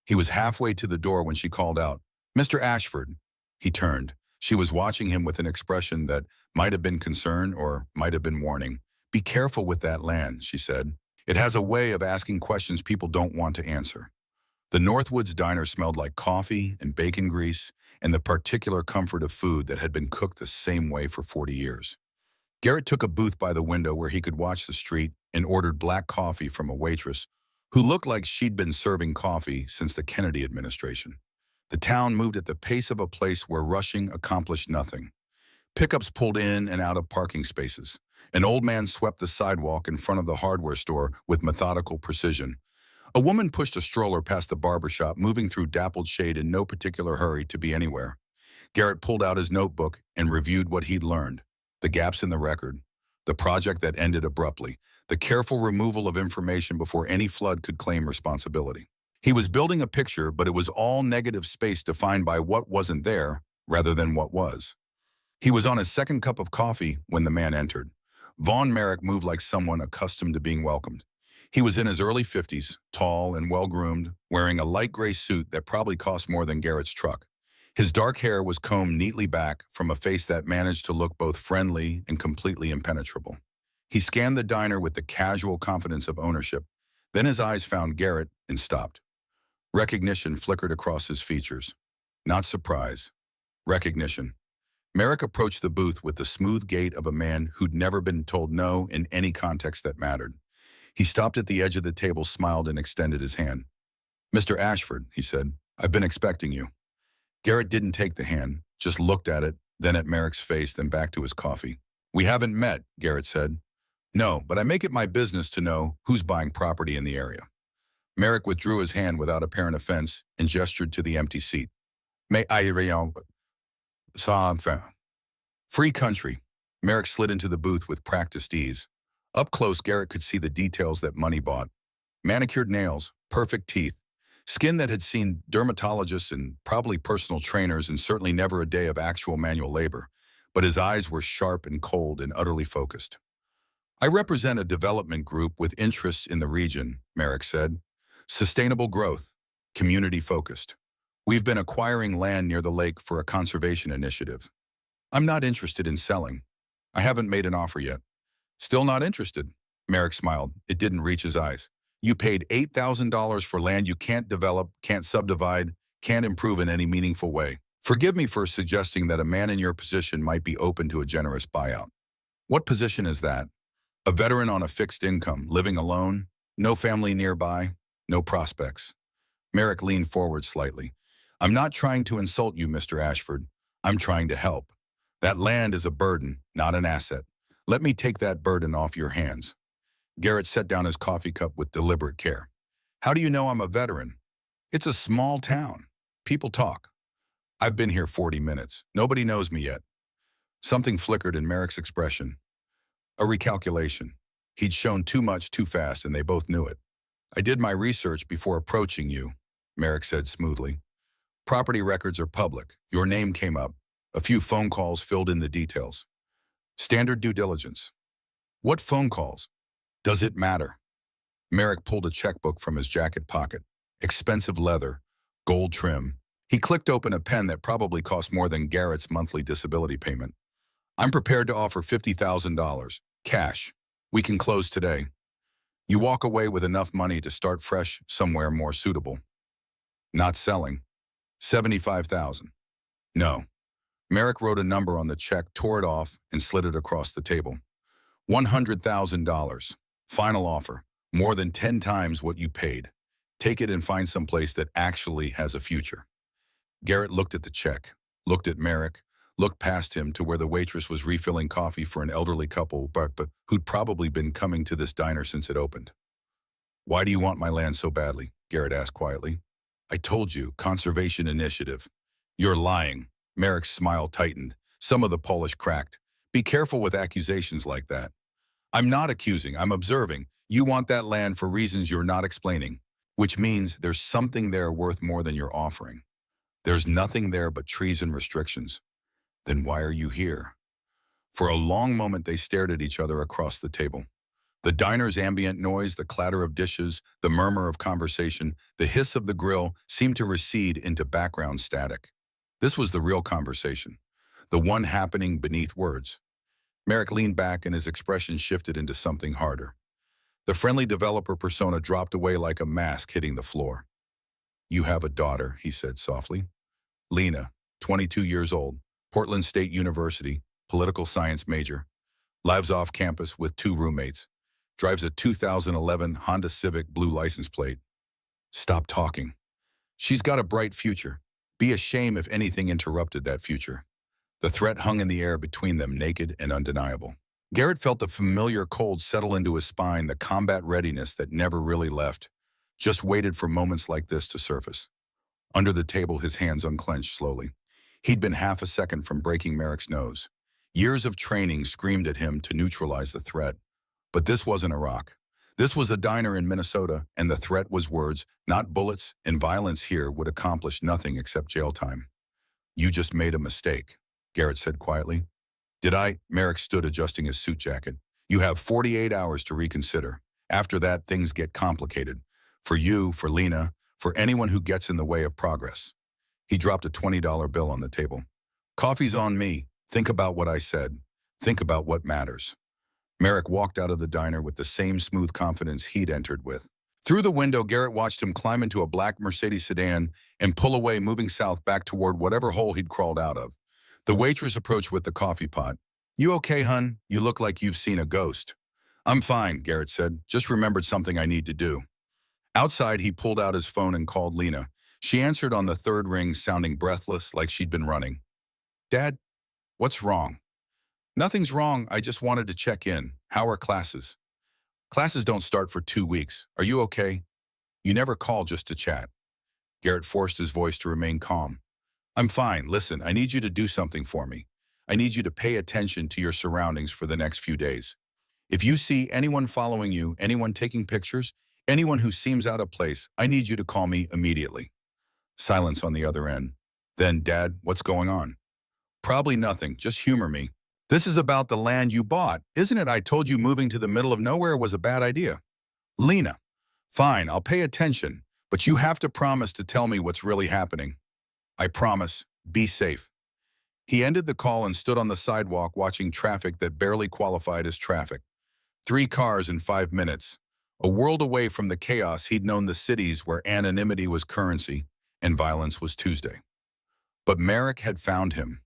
He was halfway to the door when she called out, "Mr. Ashford." He turned. She was watching him with an expression that might have been concern or might have been warning. "Be careful with that land," she said. "It has a way of asking questions people don't want to answer." The Northwoods diner smelled like coffee and bacon grease and the particular comfort of food that had been cooked the same way for 40 years. Garrett took a booth by the window where he could watch the street and ordered black coffee from a waitress who looked like she'd been serving coffee since the Kennedy administration. The town moved at the pace of a place where rushing accomplished nothing. Pickups pulled in and out of parking spaces. An old man swept the sidewalk in front of the hardware store with methodical precision. A woman pushed a stroller past the barber shop, moving through dappled shade in no particular hurry to be anywhere. Garrett pulled out his notebook and reviewed what he'd learned. The gaps in the record, the project that ended abruptly, the careful removal of information before any flood could claim responsibility. He was building a picture, but it was all negative space defined by what wasn't there rather than what was. He was on his second cup of coffee when the man entered. Von Merrick moved like someone accustomed to being welcomed. He was in his early 50s, tall and well-groomed, wearing a light gray suit that probably cost more than Garrett's truck. His dark hair was combed neatly back from a face that managed to look both friendly and completely impenetrable. He scanned the diner with the casual confidence of ownership. Then his eyes found Garrett and stopped. Recognition flickered across his features. Not surprise. Recognition. Merrick approached the booth with the smooth gait of a man who'd never been told no in any context that mattered. He stopped at the edge of the table, smiled, and extended his hand. "Mr. Ashford," he said, "I've been expecting you." Garrett didn't take the hand, just looked at it, then at Merrick's face, then back to his coffee. "We haven't met," Garrett said. "No, but I make it my business to know who's buying property in the area." Merrick withdrew his hand without apparent offense and gestured to the empty seat. "May I Free country." Merrick slid into the booth with practiced ease. Up close, Garrett could see the details that money bought. Manicured nails, perfect teeth, skin that had seen dermatologists and probably personal trainers and certainly never a day of actual manual labor. But his eyes were sharp and cold and utterly focused. "I represent a development group with interests in the region," Merrick said. "Sustainable growth, community-focused. We've been acquiring land near the lake for a conservation initiative. I'm not interested in selling. I haven't made an offer yet." "Still not interested?" Merrick smiled. It didn't reach his eyes. "You paid $8,000 for land you can't develop, can't subdivide, can't improve in any meaningful way. Forgive me for suggesting that a man in your position might be open to a generous buyout." "What position is that?" "A veteran on a fixed income, living alone, no family nearby, no prospects." Merrick leaned forward slightly. "I'm not trying to insult you, Mr. Ashford. I'm trying to help. That land is a burden, not an asset. Let me take that burden off your hands." Garrett set down his coffee cup with deliberate care. "How do you know I'm a veteran?" "It's a small town. People talk. I've been here 40 minutes. Nobody knows me yet." Something flickered in Merrick's expression. A recalculation. He'd shown too much too fast, and they both knew it. "I did my research before approaching you," Merrick said smoothly. "Property records are public. Your name came up. A few phone calls filled in the details. Standard due diligence." "What phone calls?" "Does it matter?" Merrick pulled a checkbook from his jacket pocket. Expensive leather, gold trim. He clicked open a pen that probably cost more than Garrett's monthly disability payment. "I'm prepared to offer $50,000. Cash. We can close today. You walk away with enough money to start fresh somewhere more suitable." "Not selling." "75,000. "No." Merrick wrote a number on the check, tore it off, and slid it across the table. $100,000. Final offer. More than 10 times what you paid. Take it and find some place that actually has a future. Garrett looked at the check, looked at Merrick, looked past him to where the waitress was refilling coffee for an elderly couple, but who'd probably been coming to this diner since it opened. "Why do you want my land so badly?" Garrett asked quietly. "I told you, conservation initiative." "You're lying." Merrick's smile tightened. Some of the polish cracked. "Be careful with accusations like that." "I'm not accusing, I'm observing. You want that land for reasons you're not explaining, which means there's something there worth more than you're offering. There's nothing there but trees and restrictions. Then why are you here?" For a long moment they stared at each other across the table. The diner's ambient noise, the clatter of dishes, the murmur of conversation, the hiss of the grill seemed to recede into background static. This was the real conversation, the one happening beneath words. Merrick leaned back and his expression shifted into something harder. The friendly developer persona dropped away like a mask hitting the floor. "You have a daughter," he said softly. "Lena, 22 years old, Portland State University, political science major, lives off campus with 2 roommates, drives a 2011 Honda Civic blue license plate." "Stop talking." "She's got a bright future. Be a shame if anything interrupted that future." The threat hung in the air between them, naked and undeniable. Garrett felt the familiar cold settle into his spine, the combat readiness that never really left, just waited for moments like this to surface. Under the table, his hands unclenched slowly. He'd been half a second from breaking Merrick's nose. Years of training screamed at him to neutralize the threat. But this wasn't Iraq. This was a diner in Minnesota, and the threat was words, not bullets, and violence here would accomplish nothing except jail time. "You just made a mistake," Garrett said quietly. "Did I?" Merrick stood adjusting his suit jacket. "You have 48 hours to reconsider. After that, things get complicated. For you, for Lena, for anyone who gets in the way of progress." He dropped a $20 bill on the table. "Coffee's on me. Think about what I said. Think about what matters." Merrick walked out of the diner with the same smooth confidence he'd entered with. Through the window, Garrett watched him climb into a black Mercedes sedan and pull away, moving south back toward whatever hole he'd crawled out of. The waitress approached with the coffee pot. "You okay, hun? You look like you've seen a ghost." "I'm fine," Garrett said. "Just remembered something I need to do." Outside, he pulled out his phone and called Lena. She answered on the third ring, sounding breathless, like she'd been running. "Dad, what's wrong?" "Nothing's wrong. I just wanted to check in. How are classes?" "Classes don't start for 2 weeks. Are you okay?" "You never call just to chat." Garrett forced his voice to remain calm. "I'm fine. Listen, I need you to do something for me. I need you to pay attention to your surroundings for the next few days. If you see anyone following you, anyone taking pictures, anyone who seems out of place, I need you to call me immediately." Silence on the other end. Then, "Dad, what's going on?" "Probably nothing. Just humor me. This is about the land you bought, isn't it? I told you moving to the middle of nowhere was a bad idea." "Lena." "Fine, I'll pay attention, but you have to promise to tell me what's really happening." "I promise. Be safe." He ended the call and stood on the sidewalk watching traffic that barely qualified as traffic. 3 cars in 5 minutes. A world away from the chaos he'd known the cities where anonymity was currency and violence was Tuesday. But Merrick had found him,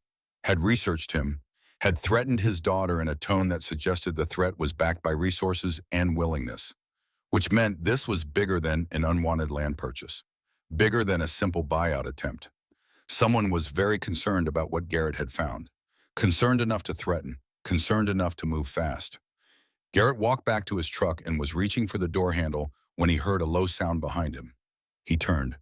had researched him, had threatened his daughter in a tone that suggested the threat was backed by resources and willingness, which meant this was bigger than an unwanted land purchase, bigger than a simple buyout attempt. Someone was very concerned about what Garrett had found, concerned enough to threaten, concerned enough to move fast. Garrett walked back to his truck and was reaching for the door handle when he heard a low sound behind him. He turned.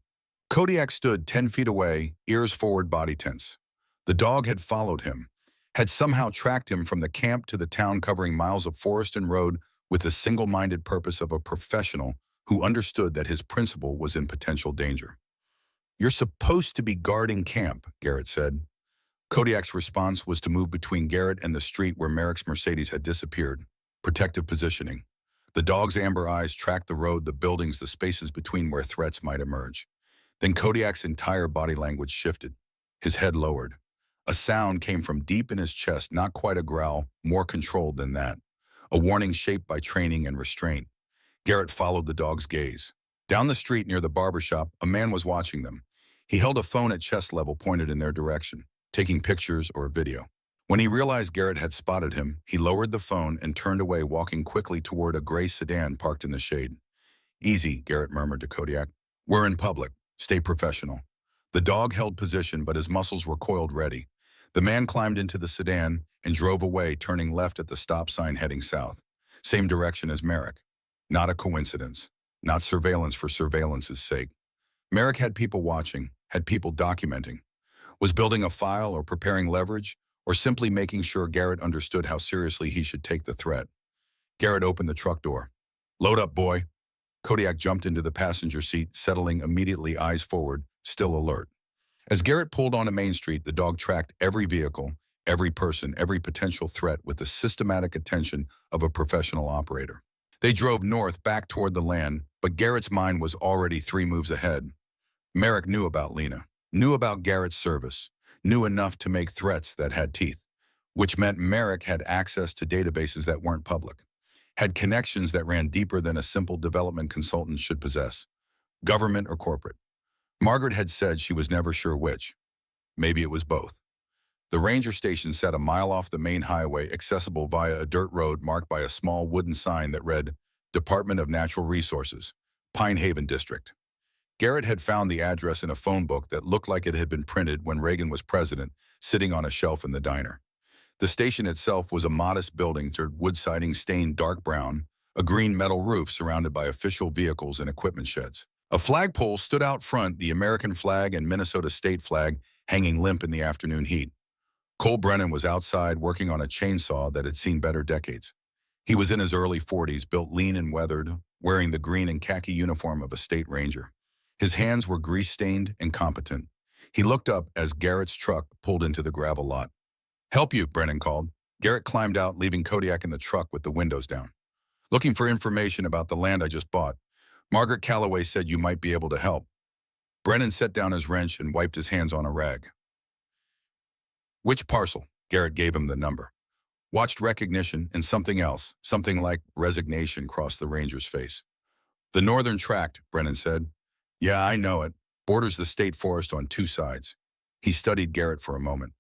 Kodiak stood 10 feet away, ears forward, body tense. The dog had followed him, had somehow tracked him from the camp to the town, covering miles of forest and road with the single-minded purpose of a professional who understood that his principal was in potential danger. "You're supposed to be guarding camp," Garrett said. Kodiak's response was to move between Garrett and the street where Merrick's Mercedes had disappeared. Protective positioning. The dog's amber eyes tracked the road, the buildings, the spaces between where threats might emerge. Then Kodiak's entire body language shifted. His head lowered. A sound came from deep in his chest, not quite a growl, more controlled than that. A warning shaped by training and restraint. Garrett followed the dog's gaze. Down the street near the barber shop, a man was watching them. He held a phone at chest level pointed in their direction, taking pictures or video. When he realized Garrett had spotted him, he lowered the phone and turned away, walking quickly toward a gray sedan parked in the shade. "Easy," Garrett murmured to Kodiak. "We're in public. Stay professional." The dog held position, but his muscles were coiled ready. The man climbed into the sedan and drove away, turning left at the stop sign heading south. Same direction as Merrick. Not a coincidence. Not surveillance for surveillance's sake. Merrick had people watching, had people documenting. Was building a file or preparing leverage, or simply making sure Garrett understood how seriously he should take the threat. Garrett opened the truck door. "Load up, boy." Kodiak jumped into the passenger seat, settling immediately, eyes forward, still alert. As Garrett pulled onto Main Street, the dog tracked every vehicle, every person, every potential threat with the systematic attention of a professional operator. They drove north, back toward the land, but Garrett's mind was already 3 moves ahead. Merrick knew about Lena, knew about Garrett's service, knew enough to make threats that had teeth, which meant Merrick had access to databases that weren't public, had connections that ran deeper than a simple development consultant should possess, government or corporate. Margaret had said she was never sure which. Maybe it was both. The ranger station sat a mile off the main highway, accessible via a dirt road marked by a small wooden sign that read, "Department of Natural Resources, Pine Haven District." Garrett had found the address in a phone book that looked like it had been printed when Reagan was president, sitting on a shelf in the diner. The station itself was a modest building, wood siding stained dark brown, a green metal roof surrounded by official vehicles and equipment sheds. A flagpole stood out front, the American flag and Minnesota state flag hanging limp in the afternoon heat. Cole Brennan was outside working on a chainsaw that had seen better decades. He was in his early 40s, built lean and weathered, wearing the green and khaki uniform of a state ranger. His hands were grease-stained and competent. He looked up as Garrett's truck pulled into the gravel lot. "Help you," Brennan called. Garrett climbed out, leaving Kodiak in the truck with the windows down. "Looking for information about the land I just bought. Margaret Calloway said you might be able to help." Brennan set down his wrench and wiped his hands on a rag. "Which parcel?" Garrett gave him the number. Watched recognition and something else, something like resignation, crossed the ranger's face. "The northern tract," Brennan said. "Yeah, I know it. Borders the state forest on two sides." He studied Garrett for a moment.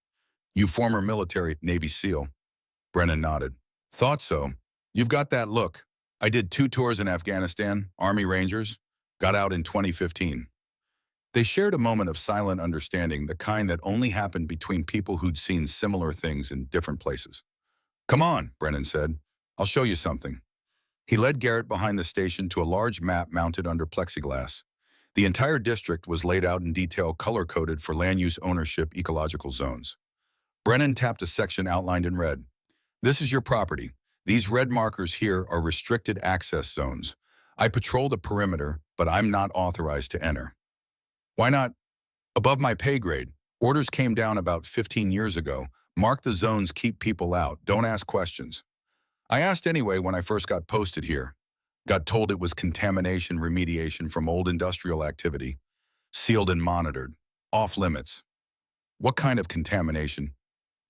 "You former military Navy SEAL?" Brennan nodded. "Thought so. You've got that look. I did 2 tours in Afghanistan, Army Rangers. Got out in 2015. They shared a moment of silent understanding, the kind that only happened between people who'd seen similar things in different places. "Come on," Brennan said. "I'll show you something." He led Garrett behind the station to a large map mounted under plexiglass. The entire district was laid out in detail, color-coded for land use ownership ecological zones. Brennan tapped a section outlined in red. "This is your property. These red markers here are restricted access zones. I patrol the perimeter, but I'm not authorized to enter." "Why not?" "Above my pay grade. Orders came down about 15 years ago. Mark the zones, keep people out, don't ask questions." "I asked anyway when I first got posted here. Got told it was contamination remediation from old industrial activity. Sealed and monitored. Off limits." "What kind of contamination?"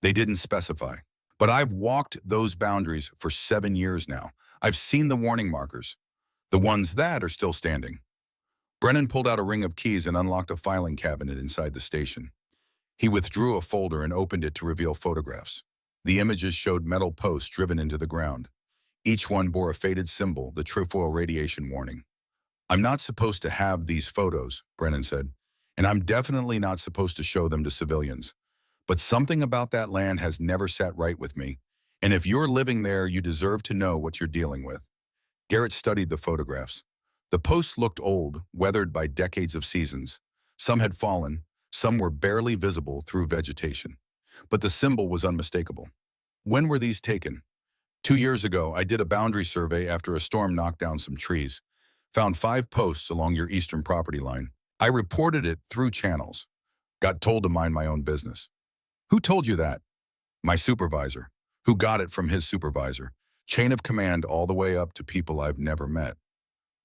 "They didn't specify. But I've walked those boundaries for 7 years now. I've seen the warning markers. The ones that are still standing." Brennan pulled out a ring of keys and unlocked a filing cabinet inside the station. He withdrew a folder and opened it to reveal photographs. The images showed metal posts driven into the ground. Each one bore a faded symbol, the trefoil radiation warning. "I'm not supposed to have these photos," Brennan said, "and I'm definitely not supposed to show them to civilians. But something about that land has never sat right with me, and if you're living there, you deserve to know what you're dealing with." Garrett studied the photographs. The posts looked old, weathered by decades of seasons. Some had fallen, some were barely visible through vegetation. But the symbol was unmistakable. "When were these taken?" 2 years ago, I did a boundary survey after a storm knocked down some trees. Found 5 posts along your eastern property line. I reported it through channels. Got told to mind my own business." "Who told you that?" "My supervisor, who got it from his supervisor. Chain of command all the way up to people I've never met."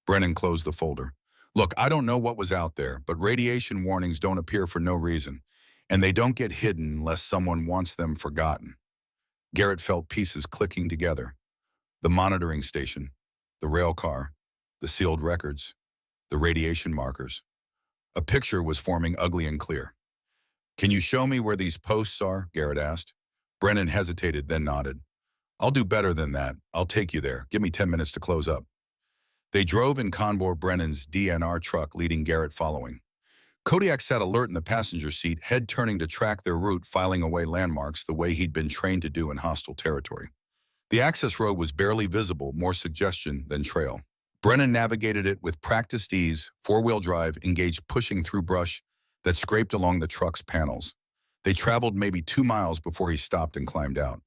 Brennan closed the folder. "Look, I don't know what was out there, but radiation warnings don't appear for no reason, and they don't get hidden unless someone wants them forgotten." Garrett felt pieces clicking together. The monitoring station, the rail car, the sealed records, the radiation markers. A picture was forming ugly and clear. "Can you show me where these posts are?" Garrett asked. Brennan hesitated, then nodded. "I'll do better than that. I'll take you there. Give me 10 minutes to close up." They drove in Conbor Brennan's DNR truck, leading Garrett following. Kodiak sat alert in the passenger seat, head turning to track their route, filing away landmarks the way he'd been trained to do in hostile territory. The access road was barely visible, more suggestion than trail. Brennan navigated it with practiced ease, 4-wheel drive, engaged pushing through brush that scraped along the truck's panels. They traveled maybe 2 miles before he stopped and climbed out.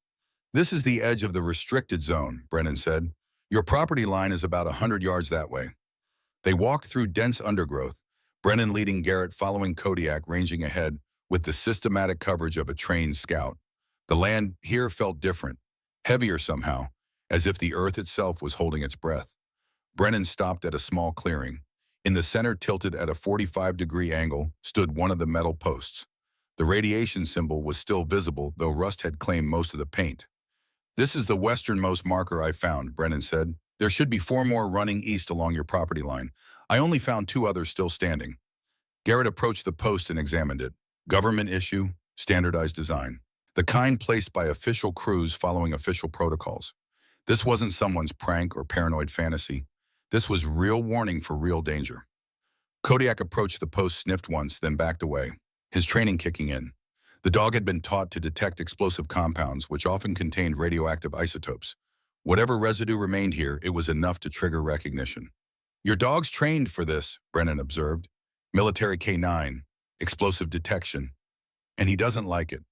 "This is the edge of the restricted zone," Brennan said. "Your property line is about 100 yards that way." They walked through dense undergrowth, Brennan leading Garrett, following Kodiak, ranging ahead with the systematic coverage of a trained scout. The land here felt different, heavier somehow, as if the earth itself was holding its breath. Brennan stopped at a small clearing. In the center, tilted at a 45-degree angle, stood one of the metal posts. The radiation symbol was still visible, though rust had claimed most of the paint. "This is the westernmost marker I found," Brennan said. "There should be 4 more running east along your property line. I only found 2 others still standing." Garrett approached the post and examined it. Government issue, standardized design. The kind placed by official crews following official protocols. This wasn't someone's prank or paranoid fantasy. This was real warning for real danger. Kodiak approached the post, sniffed once, then backed away, his training kicking in. The dog had been taught to detect explosive compounds, which often contained radioactive isotopes. Whatever residue remained here, it was enough to trigger recognition. "Your dog's trained for this," Brennan observed. "Military K9, explosive detection." And he doesn't like it.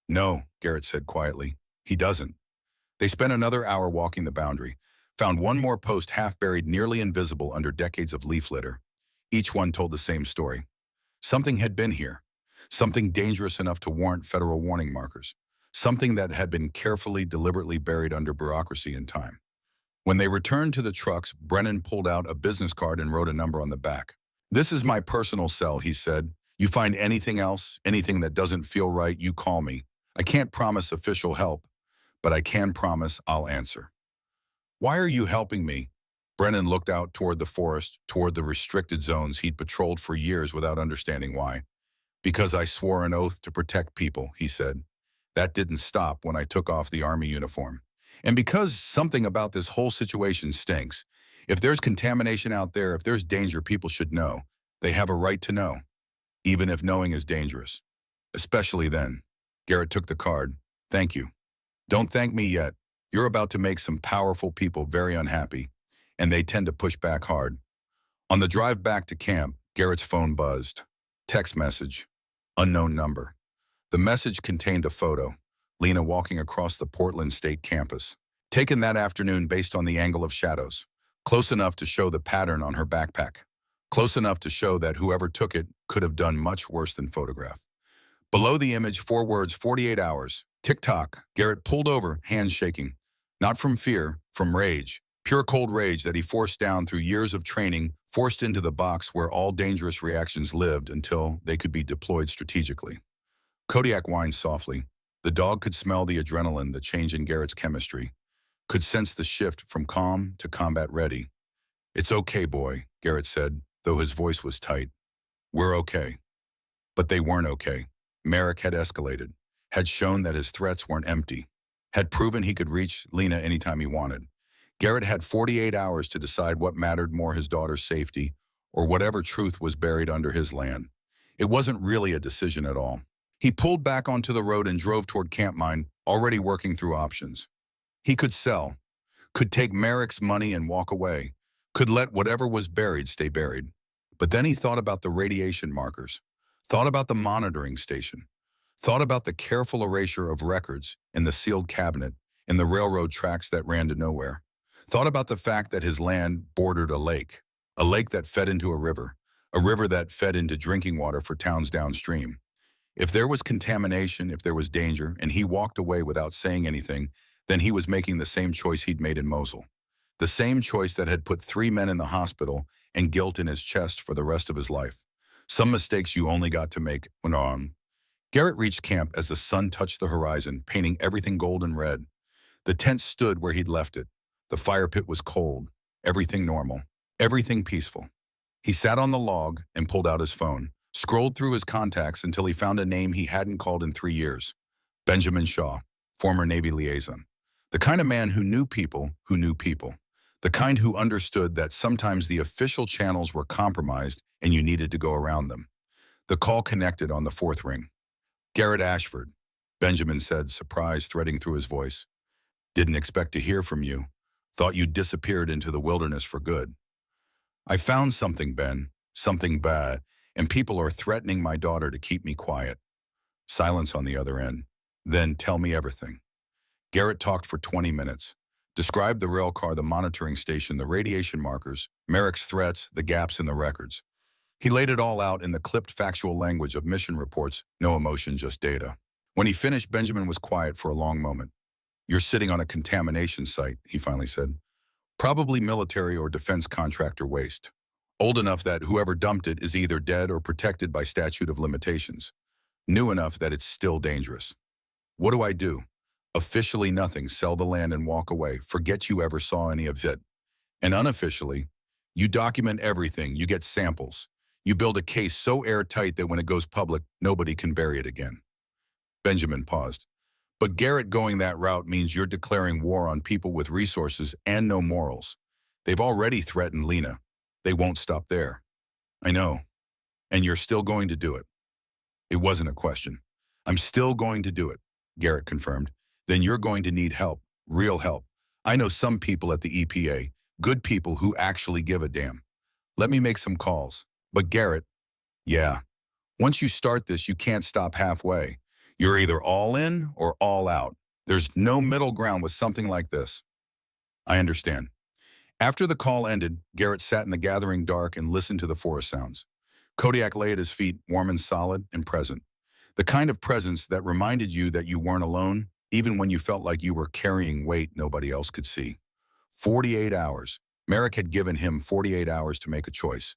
No, Garrett said quietly. He doesn't. They spent another hour walking the boundary, found one more post half buried, nearly invisible under decades of leaf litter. Each one told the same story. Something had been here. Something dangerous enough to warrant federal warning markers. Something that had been carefully, deliberately buried under bureaucracy and time. When they returned to the trucks, Brennan pulled out a business card and wrote a number on the back. "This is my personal cell," he said. "You find anything else, anything that doesn't feel right, you call me. I can't promise official help, but I can promise I'll answer." "Why are you helping me?" Brennan looked out toward the forest, toward the restricted zones he'd patrolled for years without understanding why. "Because I swore an oath to protect people," he said. "That didn't stop when I took off the Army uniform. And because something about this whole situation stinks. If there's contamination out there, if there's danger, people should know. They have a right to know, even if knowing is dangerous. Especially then." Garrett took the card. "Thank you. Don't thank me yet. You're about to make some powerful people very unhappy, and they tend to push back hard." On the drive back to camp, Garrett's phone buzzed. Text message. Unknown number. The message contained a photo. Lena walking across the Portland State campus. Taken that afternoon based on the angle of shadows. Close enough to show the pattern on her backpack. Close enough to show that whoever took it could have done much worse than photograph. Below the image, 4 words, 48 hours. Tick-tock. Garrett pulled over, hands shaking. Not from fear, from rage. Pure cold rage that he forced down through years of training, forced into the box where all dangerous reactions lived until they could be deployed strategically. Kodiak whined softly. The dog could smell the adrenaline, the change in Garrett's chemistry. Could sense the shift from calm to combat ready. "It's okay, boy," Garrett said, though his voice was tight. "We're okay." But they weren't okay. Merrick had escalated, had shown that his threats weren't empty, had proven he could reach Lena anytime he wanted. Garrett had 48 hours to decide what mattered more, his daughter's safety or whatever truth was buried under his land. It wasn't really a decision at all. He pulled back onto the road and drove toward Camp Mine, already working through options. He could sell, could take Merrick's money and walk away, could let whatever was buried stay buried. But then he thought about the radiation markers, thought about the monitoring station, thought about the careful erasure of records in the sealed cabinet, in the railroad tracks that ran to nowhere, thought about the fact that his land bordered a lake that fed into a river that fed into drinking water for towns downstream. If there was contamination, if there was danger, and he walked away without saying anything, then he was making the same choice he'd made in Mosul. The same choice that had put 3 men in the hospital and guilt in his chest for the rest of his life. Some mistakes you only got to make when on. Garrett reached camp as the sun touched the horizon, painting everything gold and red. The tent stood where he'd left it. The fire pit was cold. Everything normal. Everything peaceful. He sat on the log and pulled out his phone, scrolled through his contacts until he found a name he hadn't called in 3 years. Benjamin Shaw, former Navy liaison. The kind of man who knew people who knew people. The kind who understood that sometimes the official channels were compromised and you needed to go around them. The call connected on the 4th ring. "Garrett Ashford," Benjamin said, surprise threading through his voice. "Didn't expect to hear from you. Thought you'd disappeared into the wilderness for good." "I found something, Ben, something bad, and people are threatening my daughter to keep me quiet." Silence on the other end. "Then tell me everything." Garrett talked for 20 minutes. Described the railcar, the monitoring station, the radiation markers, Merrick's threats, the gaps in the records. He laid it all out in the clipped factual language of mission reports, no emotion, just data. When he finished, Benjamin was quiet for a long moment. "You're sitting on a contamination site," he finally said. "Probably military or defense contractor waste. Old enough that whoever dumped it is either dead or protected by statute of limitations. New enough that it's still dangerous. What do I do?" "Officially nothing, sell the land and walk away, forget you ever saw any of it. And unofficially, you document everything, you get samples. You build a case so airtight that when it goes public, nobody can bury it again." Benjamin paused. "But Garrett, going that route means you're declaring war on people with resources and no morals. They've already threatened Lena. They won't stop there." "I know. And you're still going to do it." It wasn't a question. "I'm still going to do it," Garrett confirmed. "Then you're going to need help, real help. I know some people at the EPA, good people who actually give a damn. Let me make some calls." "But Garrett." "Yeah. Once you start this, you can't stop halfway. You're either all in or all out. There's no middle ground with something like this. I understand. After the call ended, Garrett sat in the gathering dark and listened to the forest sounds. Kodiak lay at his feet, warm and solid and present. The kind of presence that reminded you that you weren't alone, even when you felt like you were carrying weight nobody else could see. 48 hours. Merrick had given him 48 hours to make a choice.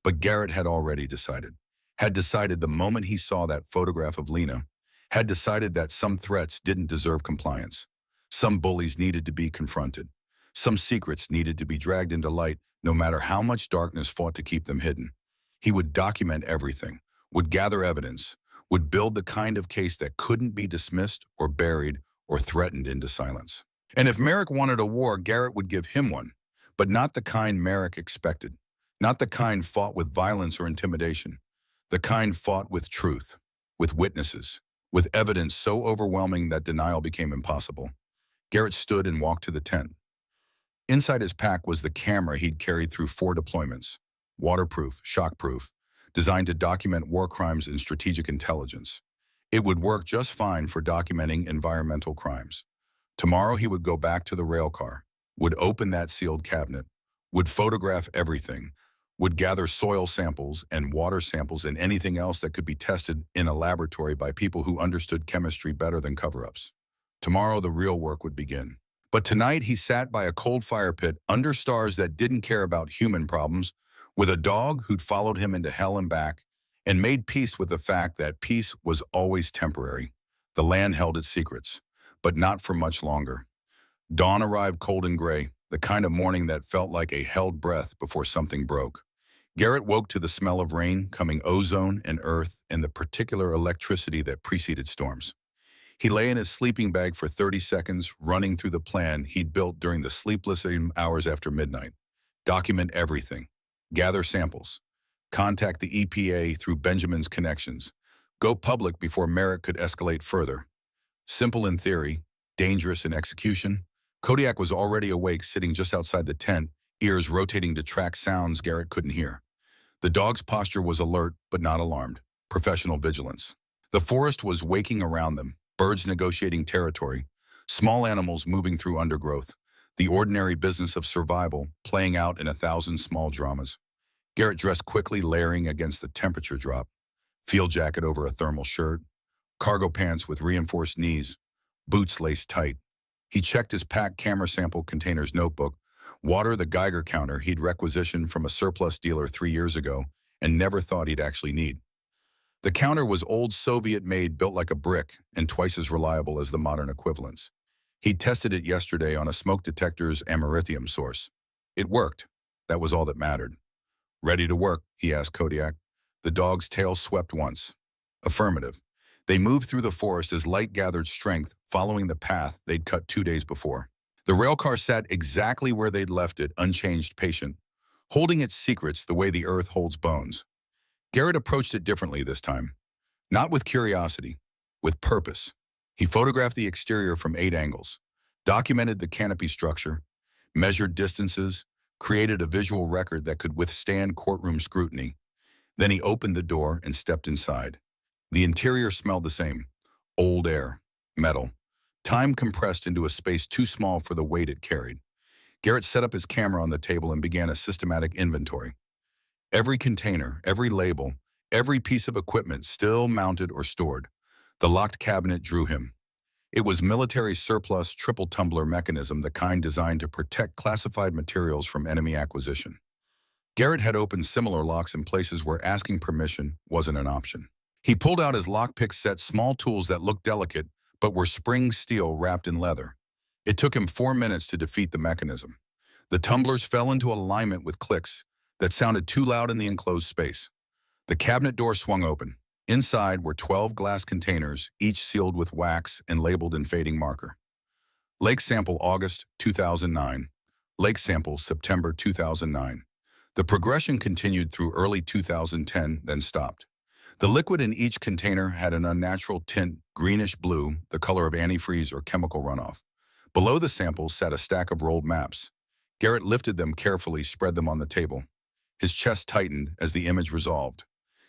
But Garrett had already decided. Had decided the moment he saw that photograph of Lena. Had decided that some threats didn't deserve compliance. Some bullies needed to be confronted. Some secrets needed to be dragged into light, no matter how much darkness fought to keep them hidden. He would document everything, would gather evidence, would build the kind of case that couldn't be dismissed or buried or threatened into silence. And if Merrick wanted a war, Garrett would give him one, but not the kind Merrick expected, not the kind fought with violence or intimidation, the kind fought with truth, with witnesses, with evidence so overwhelming that denial became impossible. Garrett stood and walked to the tent. Inside his pack was the camera he'd carried through 4 deployments, waterproof, shockproof, designed to document war crimes and strategic intelligence. It would work just fine for documenting environmental crimes. Tomorrow he would go back to the railcar, would open that sealed cabinet, would photograph everything, would gather soil samples and water samples and anything else that could be tested in a laboratory by people who understood chemistry better than cover-ups. Tomorrow the real work would begin. But tonight he sat by a cold fire pit under stars that didn't care about human problems, with a dog who'd followed him into hell and back, and made peace with the fact that peace was always temporary. The land held its secrets, but not for much longer. Dawn arrived cold and gray, the kind of morning that felt like a held breath before something broke. Garrett woke to the smell of rain, coming ozone and earth, and the particular electricity that preceded storms. He lay in his sleeping bag for 30 seconds, running through the plan he'd built during the sleepless hours after midnight. Document everything. Gather samples. Contact the EPA through Benjamin's connections. Go public before Merrick could escalate further. Simple in theory, dangerous in execution. Kodiak was already awake, sitting just outside the tent, ears rotating to track sounds Garrett couldn't hear. The dog's posture was alert, but not alarmed. Professional vigilance. The forest was waking around them, birds negotiating territory, small animals moving through undergrowth, the ordinary business of survival playing out in 1,000 small dramas. Garrett dressed quickly, layering against the temperature drop. Field jacket over a thermal shirt, cargo pants with reinforced knees, boots laced tight. He checked his packed camera sample container's notebook, water the Geiger counter he'd requisitioned from a surplus dealer 3 years ago and never thought he'd actually need. The counter was old Soviet-made, built like a brick, and twice as reliable as the modern equivalents. He'd tested it yesterday on a smoke detector's amerithium source. It worked. That was all that mattered. "Ready to work?" he asked Kodiak. The dog's tail swept once. Affirmative. They moved through the forest as light gathered strength, following the path they'd cut 2 days before. The railcar sat exactly where they'd left it, unchanged, patient, holding its secrets the way the earth holds bones. Garrett approached it differently this time. Not with curiosity, with purpose. He photographed the exterior from 8 angles, documented the canopy structure, measured distances, created a visual record that could withstand courtroom scrutiny. Then he opened the door and stepped inside. The interior smelled the same. Old air, metal, time compressed into a space too small for the weight it carried. Garrett set up his camera on the table and began a systematic inventory. Every container, every label, every piece of equipment still mounted or stored. The locked cabinet drew him. It was military surplus triple tumbler mechanism, the kind designed to protect classified materials from enemy acquisition. Garrett had opened similar locks in places where asking permission wasn't an option. He pulled out his lockpick set, small tools that looked delicate but were spring steel wrapped in leather. It took him 4 minutes to defeat the mechanism. The tumblers fell into alignment with clicks that sounded too loud in the enclosed space. The cabinet door swung open. Inside were 12 glass containers, each sealed with wax and labeled in fading marker. Lake sample August 2009. Lake sample September 2009. The progression continued through early 2010, then stopped. The liquid in each container had an unnatural tint, greenish blue, the color of antifreeze or chemical runoff. Below the samples sat a stack of rolled maps. Garrett lifted them carefully, spread them on the table. His chest tightened as the image resolved.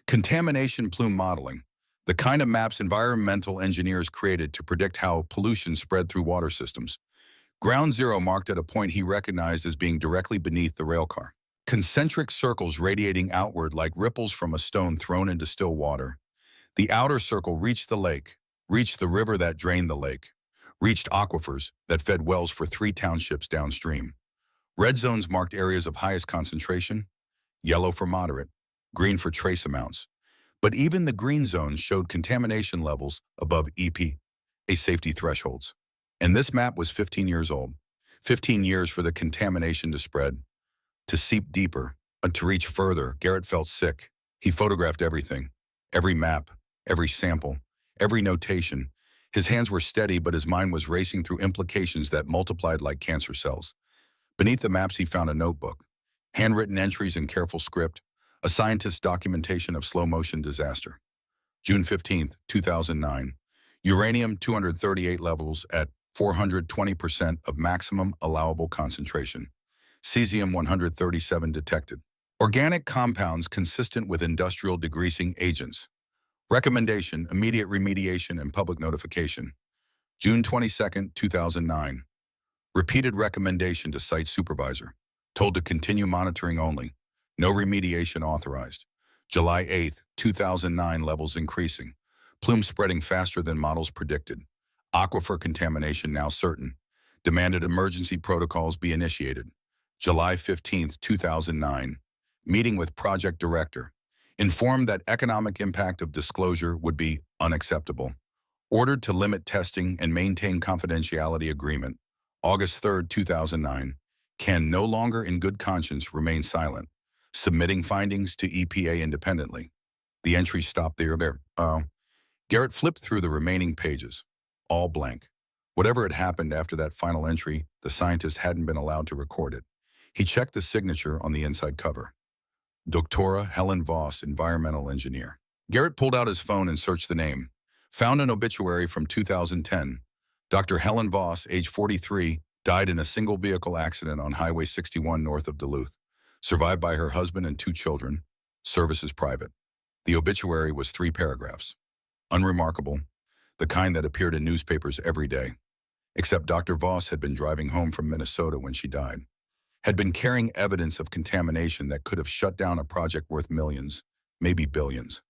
Contamination plume modeling, the kind of maps environmental engineers created to predict how pollution spread through water systems. Ground zero marked at a point he recognized as being directly beneath the railcar. Concentric circles radiating outward like ripples from a stone thrown into still water. The outer circle reached the lake, reached the river that drained the lake, reached aquifers that fed wells for 3 townships downstream. Red zones marked areas of highest concentration, yellow for moderate, green for trace amounts. But even the green zones showed contamination levels above EPA safety thresholds. And this map was 15 years old. 15 years for the contamination to spread, to seep deeper, and to reach further. Garrett felt sick. He photographed everything, every map, every sample, every notation. His hands were steady, but his mind was racing through implications that multiplied like cancer cells. Beneath the maps, he found a notebook, handwritten entries in careful script, a scientist's documentation of slow-motion disaster. June 15, 2009. Uranium-238 levels at 420% of maximum allowable concentration. Cesium-137 detected. Organic compounds consistent with industrial degreasing agents. Recommendation, immediate remediation and public notification. June 22, 2009. Repeated recommendation to site supervisor. Told to continue monitoring only. No remediation authorized. July 8, 2009, levels increasing. Plume spreading faster than models predicted. Aquifer contamination now certain. Demanded emergency protocols be initiated. July 15, 2009. Meeting with project director. Informed that economic impact of disclosure would be unacceptable. Ordered to limit testing and maintain confidentiality agreement. August 3, 2009. Can no longer in good conscience remain silent. Submitting findings to EPA independently. The entry stopped there. Garrett flipped through the remaining pages. All blank. Whatever had happened after that final entry, the scientist hadn't been allowed to record it. He checked the signature on the inside cover. Dr. Helen Voss, environmental engineer. Garrett pulled out his phone and searched the name. Found an obituary from 2010. Dr. Helen Voss, age 43, died in a single vehicle accident on Highway 61 north of Duluth. Survived by her husband and 2 children. Services private. The obituary was 3 paragraphs. Unremarkable, the kind that appeared in newspapers every day. Except Dr. Voss had been driving home from Minnesota when she died. Had been carrying evidence of contamination that could have shut down a project worth millions, maybe billions.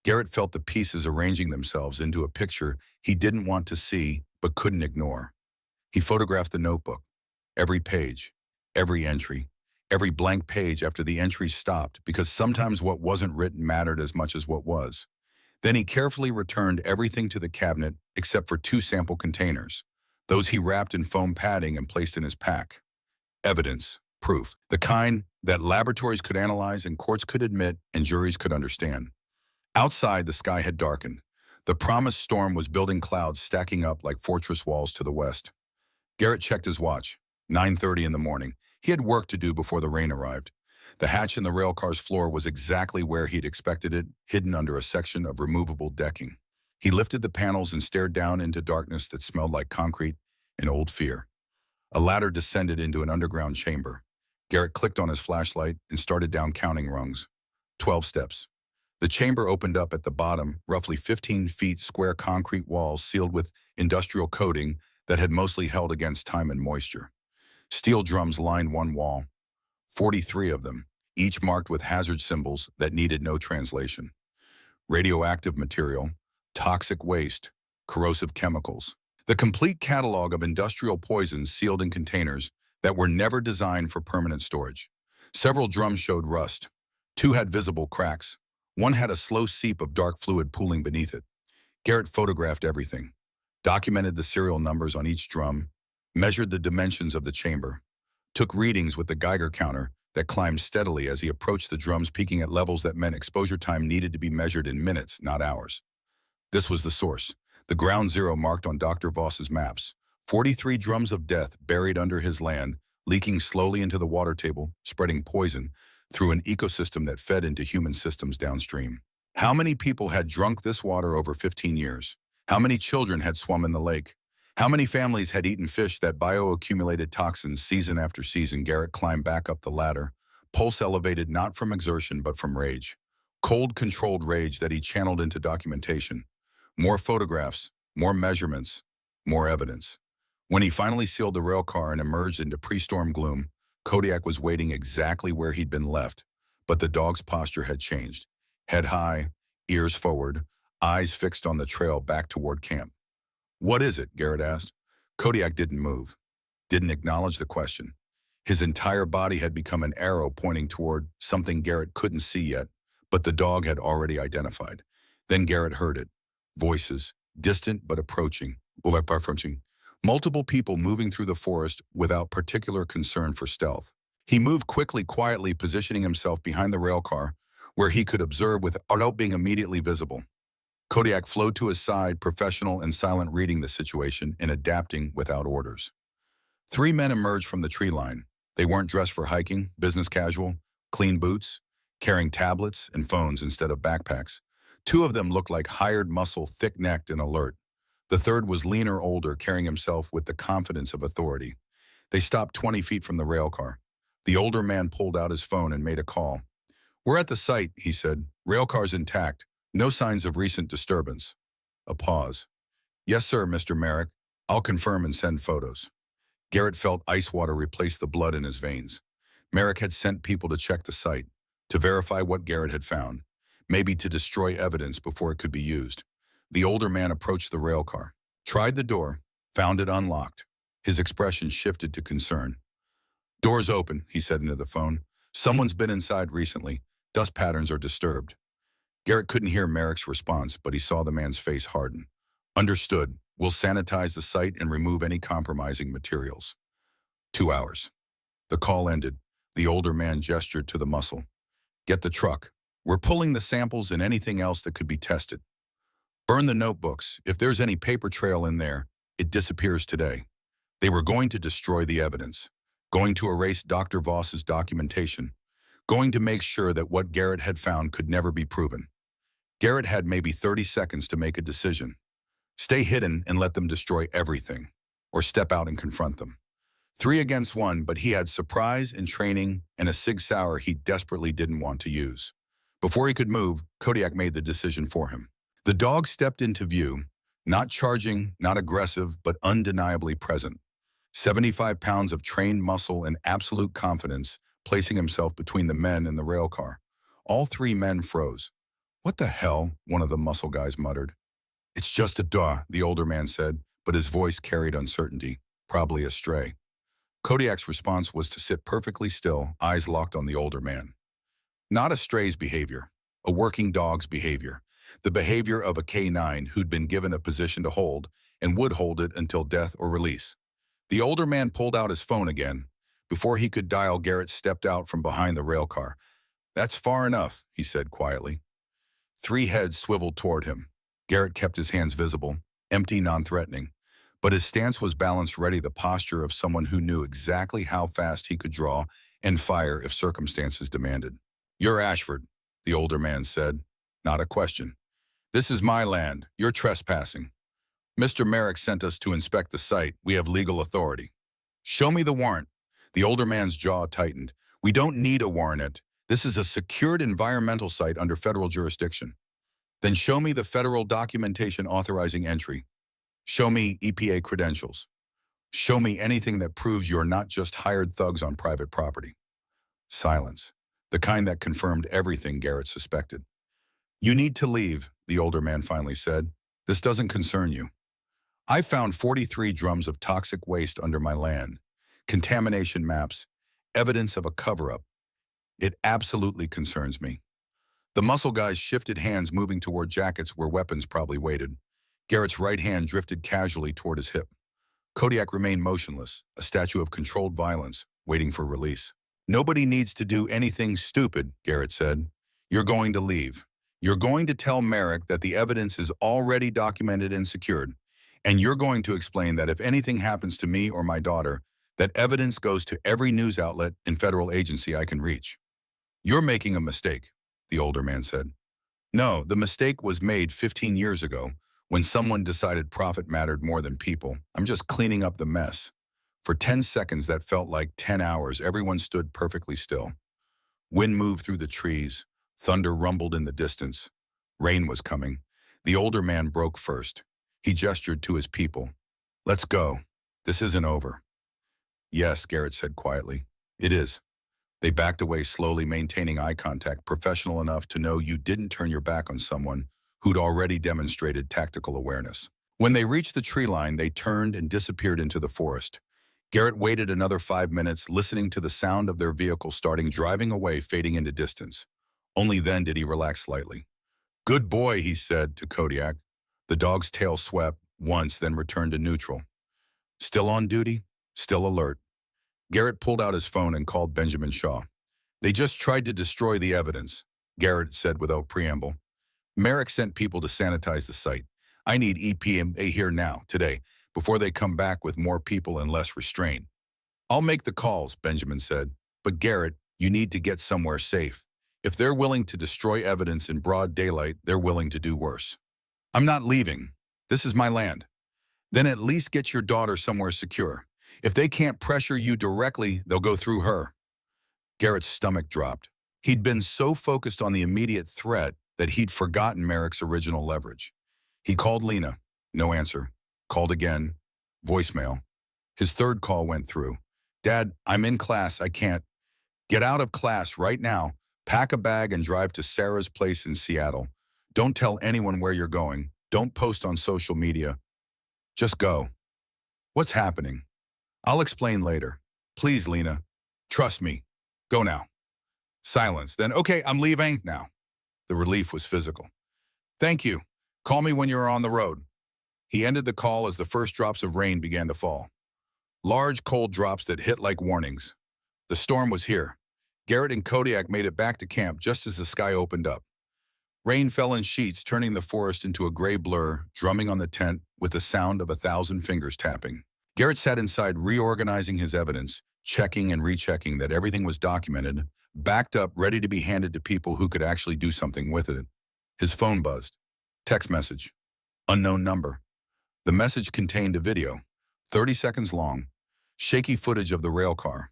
Garrett felt the pieces arranging themselves into a picture he didn't want to see but couldn't ignore. He photographed the notebook, every page, every entry, every blank page after the entries stopped, because sometimes what wasn't written mattered as much as what was. Then he carefully returned everything to the cabinet except for 2 sample containers. Those he wrapped in foam padding and placed in his pack. Evidence, proof, the kind that laboratories could analyze and courts could admit and juries could understand. Outside, the sky had darkened. The promised storm was building clouds stacking up like fortress walls to the west. Garrett checked his watch. 9:30 in the morning. He had work to do before the rain arrived. The hatch in the railcar's floor was exactly where he'd expected it, hidden under a section of removable decking. He lifted the panels and stared down into darkness that smelled like concrete and old fear. A ladder descended into an underground chamber. Garrett clicked on his flashlight and started down counting rungs. 12 steps. The chamber opened up at the bottom, roughly 15 feet square concrete walls sealed with industrial coating that had mostly held against time and moisture. Steel drums lined one wall, 43 of them, each marked with hazard symbols that needed no translation. Radioactive material, toxic waste, corrosive chemicals. The complete catalog of industrial poisons sealed in containers that were never designed for permanent storage. Several drums showed rust. 2 had visible cracks. 1 had a slow seep of dark fluid pooling beneath it. Garrett photographed everything, documented the serial numbers on each drum, measured the dimensions of the chamber, took readings with the Geiger counter that climbed steadily as he approached the drums, peaking at levels that meant exposure time needed to be measured in minutes, not hours. This was the source, the ground zero marked on Dr. Voss's maps. 43 drums of death buried under his land, leaking slowly into the water table, spreading poison through an ecosystem that fed into human systems downstream. How many people had drunk this water over 15 years? How many children had swum in the lake? How many families had eaten fish that bioaccumulated toxins season after season? Garrett climbed back up the ladder, pulse elevated not from exertion but from rage. Cold, controlled rage that he channeled into documentation. More photographs, more measurements, more evidence. When he finally sealed the rail car and emerged into pre-storm gloom, Kodiak was waiting exactly where he'd been left, but the dog's posture had changed. Head high, ears forward, eyes fixed on the trail back toward camp. "What is it?" Garrett asked. Kodiak didn't move, didn't acknowledge the question. His entire body had become an arrow pointing toward something Garrett couldn't see yet, but the dog had already identified. Then Garrett heard it. Voices, distant but approaching. Multiple people moving through the forest without particular concern for stealth. He moved quickly, quietly, positioning himself behind the rail car, where he could observe without being immediately visible. Kodiak flowed to his side, professional and silent, reading the situation and adapting without orders. Three men emerged from the tree line. They weren't dressed for hiking, business casual, clean boots, carrying tablets and phones instead of backpacks. Two of them looked like hired muscle, thick-necked and alert. The third was leaner, older, carrying himself with the confidence of authority. They stopped 20 feet from the rail car. The older man pulled out his phone and made a call. "We're at the site," he said. "Railcar's intact. No signs of recent disturbance." A pause. "Yes, sir, Mr. Merrick. I'll confirm and send photos." Garrett felt ice water replace the blood in his veins. Merrick had sent people to check the site, to verify what Garrett had found, maybe to destroy evidence before it could be used. The older man approached the rail car, tried the door, found it unlocked. His expression shifted to concern. "Door's open," he said into the phone. "Someone's been inside recently. Dust patterns are disturbed." Garrett couldn't hear Merrick's response, but he saw the man's face harden. "Understood. We'll sanitize the site and remove any compromising materials." 2 hours. The call ended. The older man gestured to the muscle. "Get the truck. We're pulling the samples and anything else that could be tested. Burn the notebooks. If there's any paper trail in there, it disappears today." They were going to destroy the evidence, going to erase Dr. Voss's documentation, going to make sure that what Garrett had found could never be proven. Garrett had maybe 30 seconds to make a decision. Stay hidden and let them destroy everything, or step out and confront them. 3 against 1, but he had surprise and training and a Sig Sauer he desperately didn't want to use. Before he could move, Kodiak made the decision for him. The dog stepped into view, not charging, not aggressive, but undeniably present. 75 pounds of trained muscle and absolute confidence, placing himself between the men and the rail car. All three men froze. "What the hell?" one of the muscle guys muttered. "It's just a dog," the older man said, but his voice carried uncertainty, probably a stray. Kodiak's response was to sit perfectly still, eyes locked on the older man. Not a stray's behavior, a working dog's behavior, the behavior of a K9 who'd been given a position to hold and would hold it until death or release. The older man pulled out his phone again. Before he could dial, Garrett stepped out from behind the rail car. "That's far enough," he said quietly. 3 heads swiveled toward him. Garrett kept his hands visible, empty, non-threatening. But his stance was balanced, ready, the posture of someone who knew exactly how fast he could draw and fire if circumstances demanded. "You're Ashford," the older man said. "Not a question. This is my land. You're trespassing. Mr. Merrick sent us to inspect the site. We have legal authority." "Show me the warrant." The older man's jaw tightened. "We don't need a warrant. This is a secured environmental site under federal jurisdiction." "Then show me the federal documentation authorizing entry. Show me EPA credentials. Show me anything that proves you're not just hired thugs on private property." Silence, the kind that confirmed everything Garrett suspected. "You need to leave," the older man finally said. "This doesn't concern you. I found 43 drums of toxic waste under my land, contamination maps, evidence of a cover-up. It absolutely concerns me." The muscle guys shifted hands, moving toward jackets where weapons probably waited. Garrett's right hand drifted casually toward his hip. Kodiak remained motionless, a statue of controlled violence, waiting for release. "Nobody needs to do anything stupid," Garrett said. "You're going to leave. You're going to tell Merrick that the evidence is already documented and secured, and you're going to explain that if anything happens to me or my daughter, that evidence goes to every news outlet and federal agency I can reach." "You're making a mistake," the older man said. "No, the mistake was made 15 years ago, when someone decided profit mattered more than people. I'm just cleaning up the mess." For 10 seconds that felt like 10 hours, everyone stood perfectly still. Wind moved through the trees, Thunder rumbled in the distance. Rain was coming. The older man broke first. He gestured to his people. "Let's go. This isn't over." "Yes," Garrett said quietly. "It is." They backed away slowly, maintaining eye contact, professional enough to know you didn't turn your back on someone who'd already demonstrated tactical awareness. When they reached the tree line, they turned and disappeared into the forest. Garrett waited another 5 minutes, listening to the sound of their vehicle starting, driving away, fading into distance. Only then did he relax slightly. "Good boy," he said to Kodiak. The dog's tail swept once, then returned to neutral. "Still on duty? Still alert." Garrett pulled out his phone and called Benjamin Shaw. "They just tried to destroy the evidence," Garrett said without preamble. "Merrick sent people to sanitize the site. I need EPA here now, today, before they come back with more people and less restraint." "I'll make the calls," Benjamin said. "But Garrett, you need to get somewhere safe. If they're willing to destroy evidence in broad daylight, they're willing to do worse." "I'm not leaving. This is my land." "Then at least get your daughter somewhere secure. If they can't pressure you directly, they'll go through her." Garrett's stomach dropped. He'd been so focused on the immediate threat that he'd forgotten Merrick's original leverage. He called Lena. No answer. Called again. Voicemail. His third call went through. "Dad, I'm in class. I can't." "Get out of class right now. Pack a bag and drive to Sarah's place in Seattle. Don't tell anyone where you're going. Don't post on social media. Just go." "What's happening?" "I'll explain later. Please, Lena. Trust me. Go now." Silence. Then, "Okay, I'm leaving now." The relief was physical. "Thank you. Call me when you're on the road." He ended the call as the first drops of rain began to fall. Large, cold drops that hit like warnings. The storm was here. Garrett and Kodiak made it back to camp just as the sky opened up. Rain fell in sheets, turning the forest into a gray blur, drumming on the tent with the sound of 1,000 fingers tapping. Garrett sat inside, reorganizing his evidence, checking and rechecking that everything was documented, backed up, ready to be handed to people who could actually do something with it. His phone buzzed. Text message. Unknown number. The message contained a video, 30 seconds long, shaky footage of the railcar,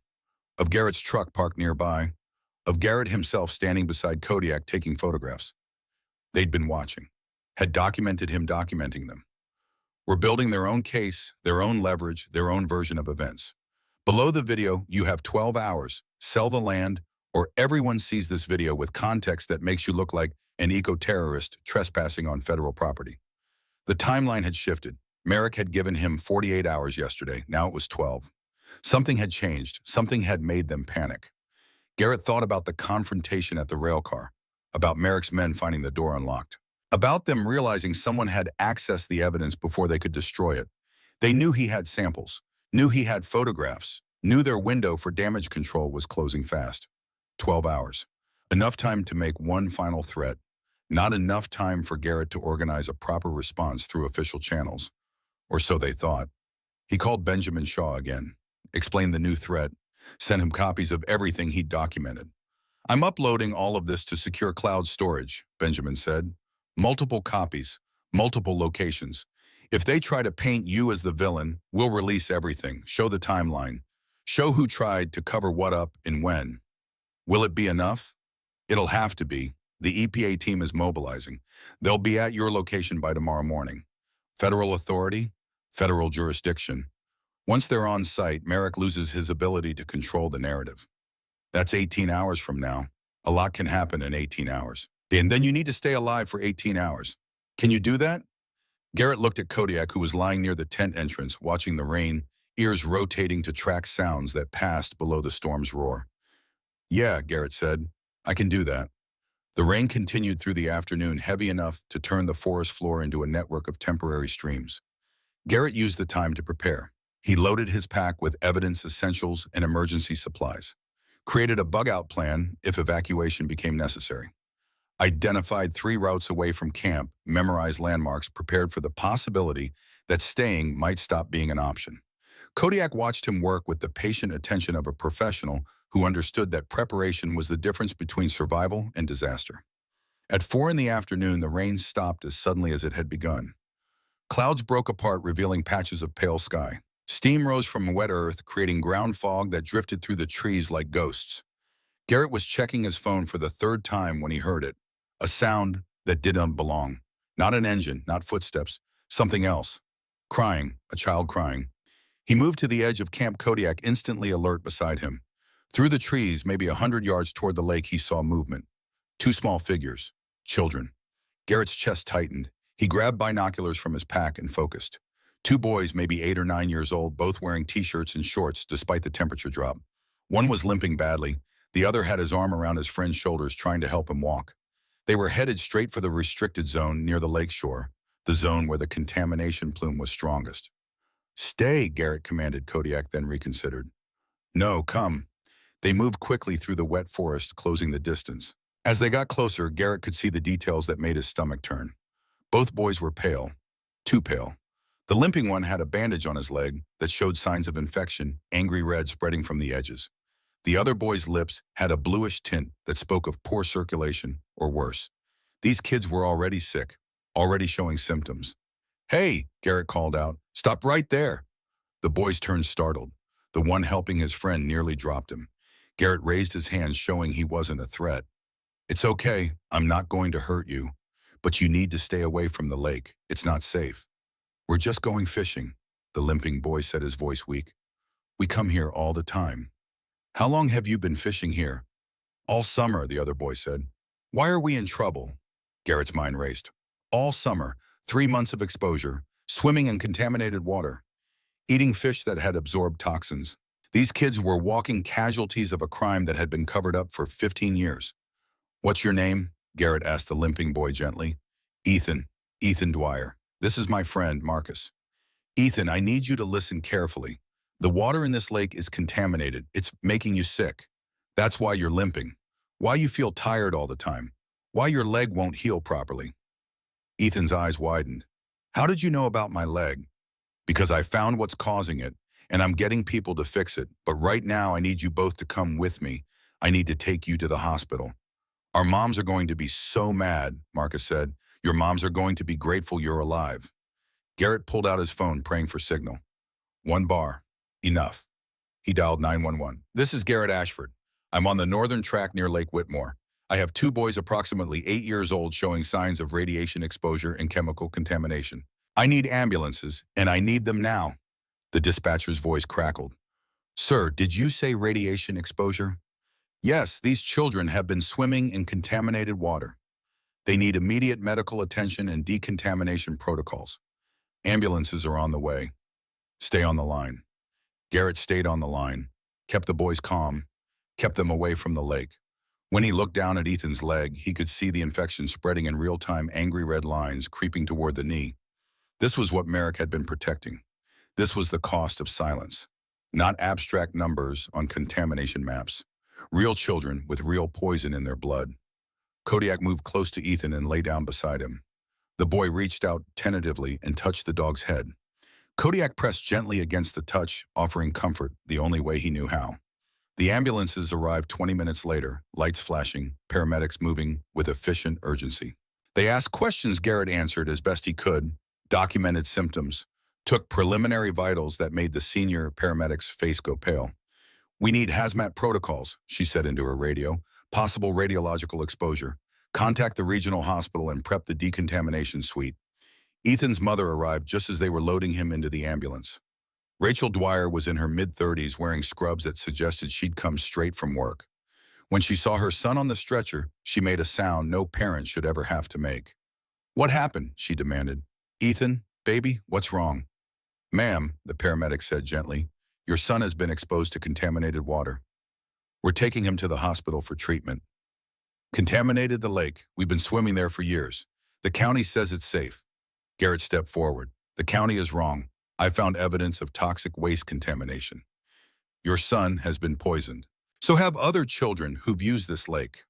of Garrett's truck parked nearby, of Garrett himself standing beside Kodiak taking photographs. They'd been watching, had documented him documenting them. Were building their own case, their own leverage, their own version of events. Below the video, you have 12 hours, sell the land, or everyone sees this video with context that makes you look like an eco-terrorist trespassing on federal property. The timeline had shifted. Merrick had given him 48 hours yesterday. Now it was 12. Something had changed. Something had made them panic. Garrett thought about the confrontation at the railcar, about Merrick's men finding the door unlocked, about them realizing someone had accessed the evidence before they could destroy it. They knew he had samples, knew he had photographs, knew their window for damage control was closing fast. 12 hours. Enough time to make one final threat. Not enough time for Garrett to organize a proper response through official channels. Or so they thought. He called Benjamin Shaw again, explained the new threat, sent him copies of everything he'd documented. "I'm uploading all of this to secure cloud storage," Benjamin said. "Multiple copies, multiple locations. If they try to paint you as the villain, we'll release everything, show the timeline, show who tried to cover what up and when. Will it be enough? It'll have to be. The EPA team is mobilizing. They'll be at your location by tomorrow morning. Federal authority, federal jurisdiction. Once they're on site, Merrick loses his ability to control the narrative. That's 18 hours from now. A lot can happen in 18 hours. And then you need to stay alive for 18 hours. Can you do that?" Garrett looked at Kodiak, who was lying near the tent entrance, watching the rain, ears rotating to track sounds that passed below the storm's roar. "Yeah," Garrett said. "I can do that." The rain continued through the afternoon, heavy enough to turn the forest floor into a network of temporary streams. Garrett used the time to prepare. He loaded his pack with evidence, essentials, and emergency supplies. Created a bug-out plan if evacuation became necessary. Identified 3 routes away from camp, memorized landmarks, prepared for the possibility that staying might stop being an option. Kodiak watched him work with the patient attention of a professional who understood that preparation was the difference between survival and disaster. At 4 in the afternoon, the rain stopped as suddenly as it had begun. Clouds broke apart, revealing patches of pale sky. Steam rose from wet earth, creating ground fog that drifted through the trees like ghosts. Garrett was checking his phone for the third time when he heard it. A sound that didn't belong. Not an engine, not footsteps, something else. Crying, a child crying. He moved to the edge of Camp Kodiak, instantly alert beside him. Through the trees, maybe 100 yards toward the lake, he saw movement. Two small figures. Children. Garrett's chest tightened. He grabbed binoculars from his pack and focused. Two boys, maybe 8 or 9 years old, both wearing t-shirts and shorts despite the temperature drop. One was limping badly. The other had his arm around his friend's shoulders, trying to help him walk. They were headed straight for the restricted zone near the lake shore, the zone where the contamination plume was strongest. "Stay," Garrett commanded. Kodiak then reconsidered. "No, come." They moved quickly through the wet forest, closing the distance. As they got closer, Garrett could see the details that made his stomach turn. Both boys were pale. Too pale. The limping one had a bandage on his leg that showed signs of infection, angry red spreading from the edges. The other boy's lips had a bluish tint that spoke of poor circulation, or worse. These kids were already sick, already showing symptoms. "Hey," Garrett called out, "stop right there." The boys turned startled. The one helping his friend nearly dropped him. Garrett raised his hands, showing he wasn't a threat. "It's okay, I'm not going to hurt you. But you need to stay away from the lake. It's not safe." "We're just going fishing," the limping boy said, his voice weak. "We come here all the time." "How long have you been fishing here?" "All summer," the other boy said. "Why are we in trouble?" Garrett's mind raced. All summer, 3 months of exposure, swimming in contaminated water, eating fish that had absorbed toxins. These kids were walking casualties of a crime that had been covered up for 15 years. "What's your name?" Garrett asked the limping boy gently. "Ethan. Ethan Dwyer. This is my friend, Marcus." "Ethan, I need you to listen carefully. The water in this lake is contaminated. It's making you sick. That's why you're limping. Why you feel tired all the time. Why your leg won't heal properly." Ethan's eyes widened. "How did you know about my leg?" "Because I found what's causing it, and I'm getting people to fix it. But right now, I need you both to come with me. I need to take you to the hospital." "Our moms are going to be so mad," Marcus said. "Your moms are going to be grateful you're alive." Garrett pulled out his phone, praying for signal. One bar. Enough. He dialed 911. "This is Garrett Ashford. I'm on the northern track near Lake Whitmore. I have two boys approximately 8 years old showing signs of radiation exposure and chemical contamination. I need ambulances, and I need them now." The dispatcher's voice crackled. "Sir, did you say radiation exposure?" "Yes, these children have been swimming in contaminated water. They need immediate medical attention and decontamination protocols. Ambulances are on the way. Stay on the line." Garrett stayed on the line, kept the boys calm, kept them away from the lake. When he looked down at Ethan's leg, he could see the infection spreading in real time, angry red lines creeping toward the knee. This was what Merrick had been protecting. This was the cost of silence. Not abstract numbers on contamination maps. Real children with real poison in their blood. Kodiak moved close to Ethan and lay down beside him. The boy reached out tentatively and touched the dog's head. Kodiak pressed gently against the touch, offering comfort the only way he knew how. The ambulances arrived 20 minutes later, lights flashing, paramedics moving with efficient urgency. They asked questions Garrett answered as best he could, documented symptoms, took preliminary vitals that made the senior paramedic's face go pale. "We need hazmat protocols," she said into her radio. "Possible radiological exposure. Contact the regional hospital and prep the decontamination suite." Ethan's mother arrived just as they were loading him into the ambulance. Rachel Dwyer was in her mid-30s, wearing scrubs that suggested she'd come straight from work. When she saw her son on the stretcher, she made a sound no parent should ever have to make. "What happened?" she demanded. "Ethan, baby, what's wrong?" "Ma'am," the paramedic said gently, "your son has been exposed to contaminated water. We're taking him to the hospital for treatment." "Contaminated the lake. We've been swimming there for years. The county says it's safe." Garrett stepped forward. "The county is wrong. I found evidence of toxic waste contamination. Your son has been poisoned. So have other children who've used this lake."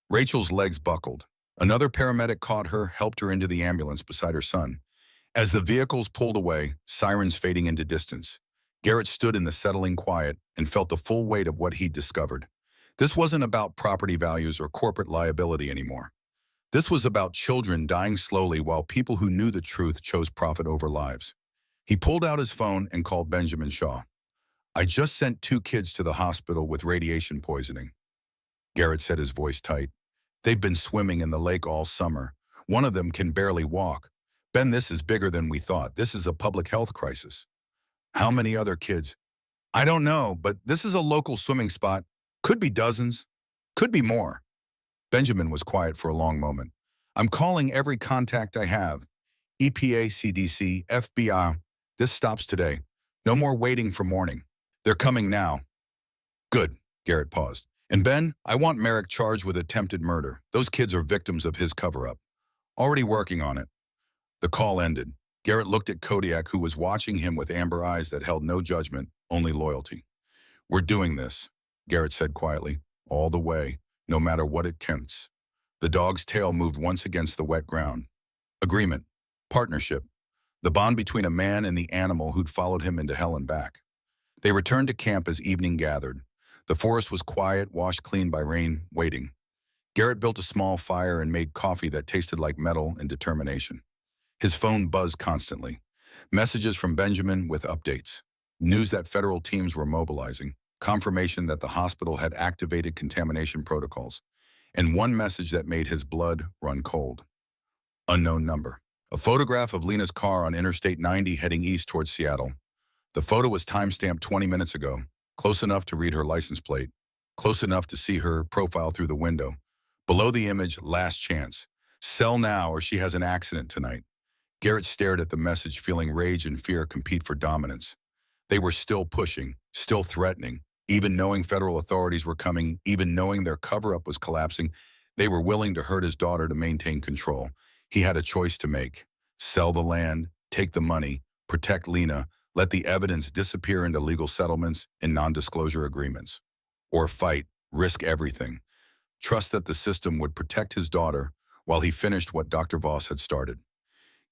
Rachel's legs buckled. Another paramedic caught her, helped her into the ambulance beside her son. As the vehicles pulled away, sirens fading into distance, Garrett stood in the settling quiet and felt the full weight of what he'd discovered. This wasn't about property values or corporate liability anymore. This was about children dying slowly while people who knew the truth chose profit over lives. He pulled out his phone and called Benjamin Shaw. "I just sent 2 kids to the hospital with radiation poisoning." Garrett said, his voice tight. They've been swimming in the lake all summer. One of them can barely walk. Ben, this is bigger than we thought. This is a public health crisis. How many other kids? I don't know, but this is a local swimming spot. Could be dozens. Could be more. Benjamin was quiet for a long moment. I'm calling every contact I have. EPA, CDC, FBI. This stops today. No more waiting for morning. They're coming now. Good, Garrett paused. And Ben, I want Merrick charged with attempted murder. Those kids are victims of his cover-up. Already working on it. The call ended. Garrett looked at Kodiak, who was watching him with amber eyes that held no judgment, only loyalty. We're doing this, Garrett said quietly, all the way, no matter what it counts. The dog's tail moved once against the wet ground. Agreement. Partnership. The bond between a man and the animal who'd followed him into hell and back. They returned to camp as evening gathered. The forest was quiet, washed clean by rain, waiting. Garrett built a small fire and made coffee that tasted like metal and determination. His phone buzzed constantly. Messages from Benjamin with updates. News that federal teams were mobilizing. Confirmation that the hospital had activated contamination protocols. And one message that made his blood run cold. Unknown number. A photograph of Lena's car on Interstate 90 heading east towards Seattle. The photo was timestamped 20 minutes ago, close enough to read her license plate, close enough to see her profile through the window. Below the image, last chance. Sell now or she has an accident tonight. Garrett stared at the message, feeling rage and fear compete for dominance. They were still pushing, still threatening, even knowing federal authorities were coming, even knowing their cover-up was collapsing. They were willing to hurt his daughter to maintain control. He had a choice to make. Sell the land, take the money, protect Lena, let the evidence disappear into legal settlements and non-disclosure agreements. Or fight, risk everything. Trust that the system would protect his daughter while he finished what Dr. Voss had started.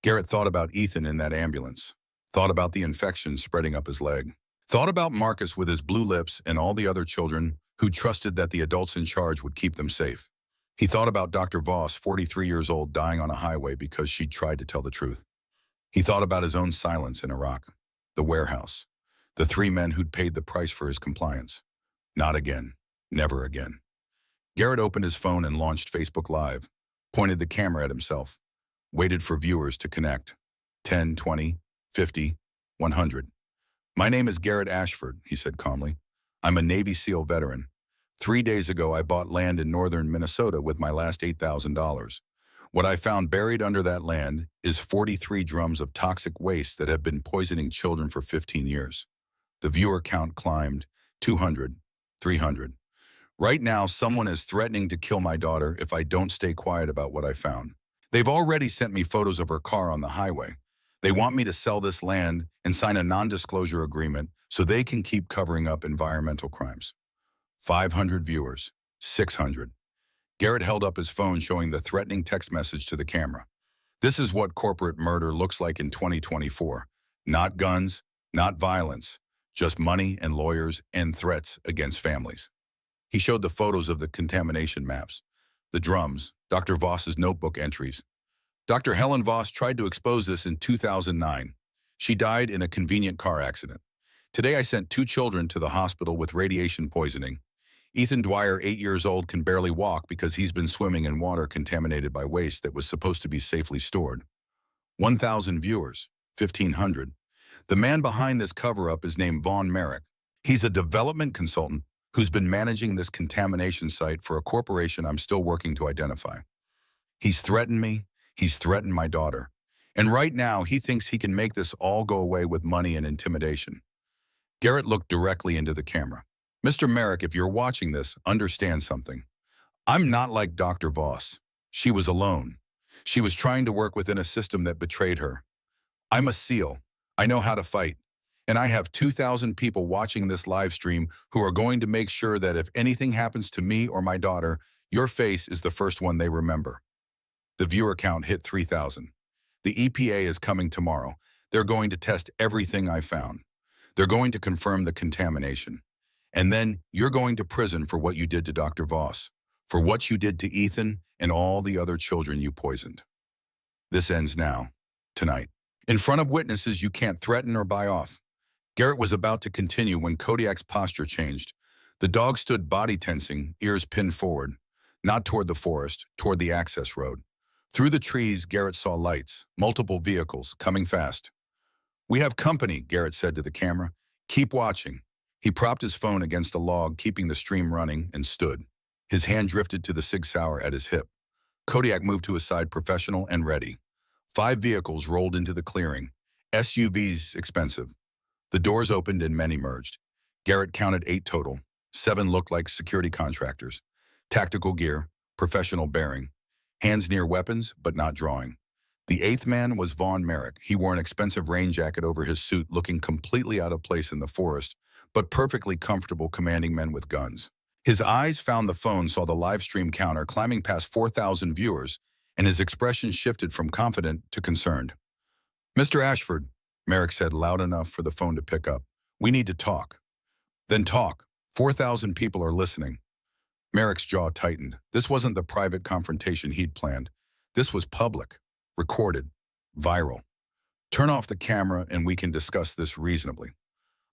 Garrett thought about Ethan in that ambulance, thought about the infection spreading up his leg, thought about Marcus with his blue lips and all the other children who trusted that the adults in charge would keep them safe. He thought about Dr. Voss, 43 years old, dying on a highway because she'd tried to tell the truth. He thought about his own silence in Iraq, the warehouse, the 3 men who'd paid the price for his compliance. Not again. Never again. Garrett opened his phone and launched Facebook Live, pointed the camera at himself, waited for viewers to connect. 10, 20, 50, 100. My name is Garrett Ashford, he said calmly. I'm a Navy SEAL veteran. 3 days ago, I bought land in northern Minnesota with my last $8,000. What I found buried under that land is 43 drums of toxic waste that have been poisoning children for 15 years. The viewer count climbed 200, 300. Right now, someone is threatening to kill my daughter if I don't stay quiet about what I found. They've already sent me photos of her car on the highway. They want me to sell this land and sign a non-disclosure agreement so they can keep covering up environmental crimes. 500 viewers, 600. Garrett held up his phone showing the threatening text message to the camera. This is what corporate murder looks like in 2024. Not guns, not violence, just money and lawyers and threats against families. He showed the photos of the contamination maps, the drums, Dr. Voss's notebook entries. Dr. Helen Voss tried to expose this in 2009. She died in a convenient car accident. Today I sent 2 children to the hospital with radiation poisoning. Ethan Dwyer, 8 years old, can barely walk because he's been swimming in water contaminated by waste that was supposed to be safely stored. 1,000 viewers, 1,500. The man behind this cover-up is named Vaughn Merrick. He's a development consultant who's been managing this contamination site for a corporation I'm still working to identify. He's threatened me, he's threatened my daughter. And right now, he thinks he can make this all go away with money and intimidation. Garrett looked directly into the camera. Mr. Merrick, if you're watching this, understand something. I'm not like Dr. Voss. She was alone. She was trying to work within a system that betrayed her. I'm a SEAL. I know how to fight. And I have 2,000 people watching this live stream who are going to make sure that if anything happens to me or my daughter, your face is the first one they remember. The viewer count hit 3,000. The EPA is coming tomorrow. They're going to test everything I found. They're going to confirm the contamination. And then you're going to prison for what you did to Dr. Voss, for what you did to Ethan and all the other children you poisoned. This ends now, tonight. In front of witnesses you can't threaten or buy off. Garrett was about to continue when Kodiak's posture changed. The dog stood body tensing, ears pinned forward, not toward the forest, toward the access road. Through the trees, Garrett saw lights, multiple vehicles, coming fast. "We have company," Garrett said to the camera. "Keep watching." He propped his phone against a log, keeping the stream running, and stood. His hand drifted to the Sig Sauer at his hip. Kodiak moved to his side, professional and ready. 5 vehicles rolled into the clearing. SUVs expensive. The doors opened and men emerged. Garrett counted 8 total. 7 looked like security contractors. Tactical gear, professional bearing. Hands near weapons, but not drawing. The 8th man was Vaughn Merrick. He wore an expensive rain jacket over his suit, looking completely out of place in the forest, but perfectly comfortable commanding men with guns. His eyes found the phone, saw the live stream counter climbing past 4,000 viewers, and his expression shifted from confident to concerned. "Mr. Ashford," Merrick said loud enough for the phone to pick up, "we need to talk." "Then talk. 4,000 people are listening." Merrick's jaw tightened. This wasn't the private confrontation he'd planned. This was public, recorded, viral. "Turn off the camera and we can discuss this reasonably."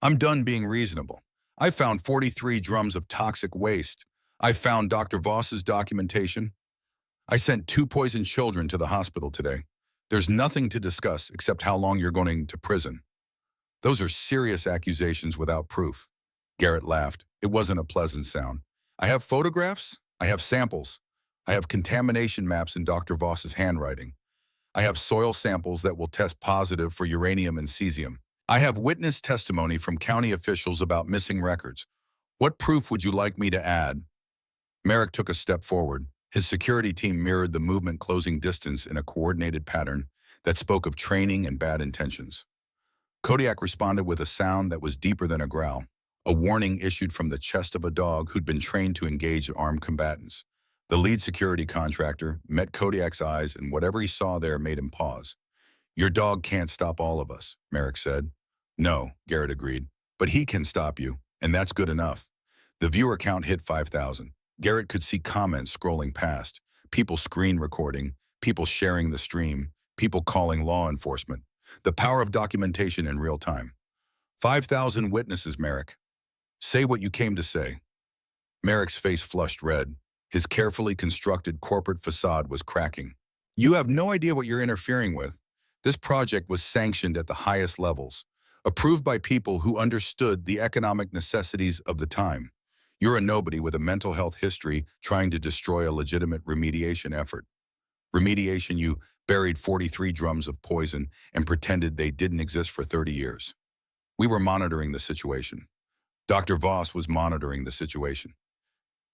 "I'm done being reasonable. I found 43 drums of toxic waste. I found Dr. Voss's documentation. I sent 2 poisoned children to the hospital today. There's nothing to discuss except how long you're going to prison." "Those are serious accusations without proof." Garrett laughed. It wasn't a pleasant sound. "I have photographs. I have samples. I have contamination maps in Dr. Voss's handwriting. I have soil samples that will test positive for uranium and cesium. I have witness testimony from county officials about missing records. What proof would you like me to add?" Merrick took a step forward. His security team mirrored the movement, closing distance in a coordinated pattern that spoke of training and bad intentions. Kodiak responded with a sound that was deeper than a growl, a warning issued from the chest of a dog who'd been trained to engage armed combatants. The lead security contractor met Kodiak's eyes, and whatever he saw there made him pause. "Your dog can't stop all of us," Merrick said. "No," Garrett agreed, "but he can stop you, and that's good enough." The viewer count hit 5,000. Garrett could see comments scrolling past, people screen recording, people sharing the stream, people calling law enforcement. The power of documentation in real time. 5,000 witnesses, Merrick. Say what you came to say." Merrick's face flushed red. His carefully constructed corporate facade was cracking. "You have no idea what you're interfering with. This project was sanctioned at the highest levels, approved by people who understood the economic necessities of the time. You're a nobody with a mental health history trying to destroy a legitimate remediation effort. Remediation, you buried 43 drums of poison and pretended they didn't exist for 30 years. We were monitoring the situation. Dr. Voss was monitoring the situation.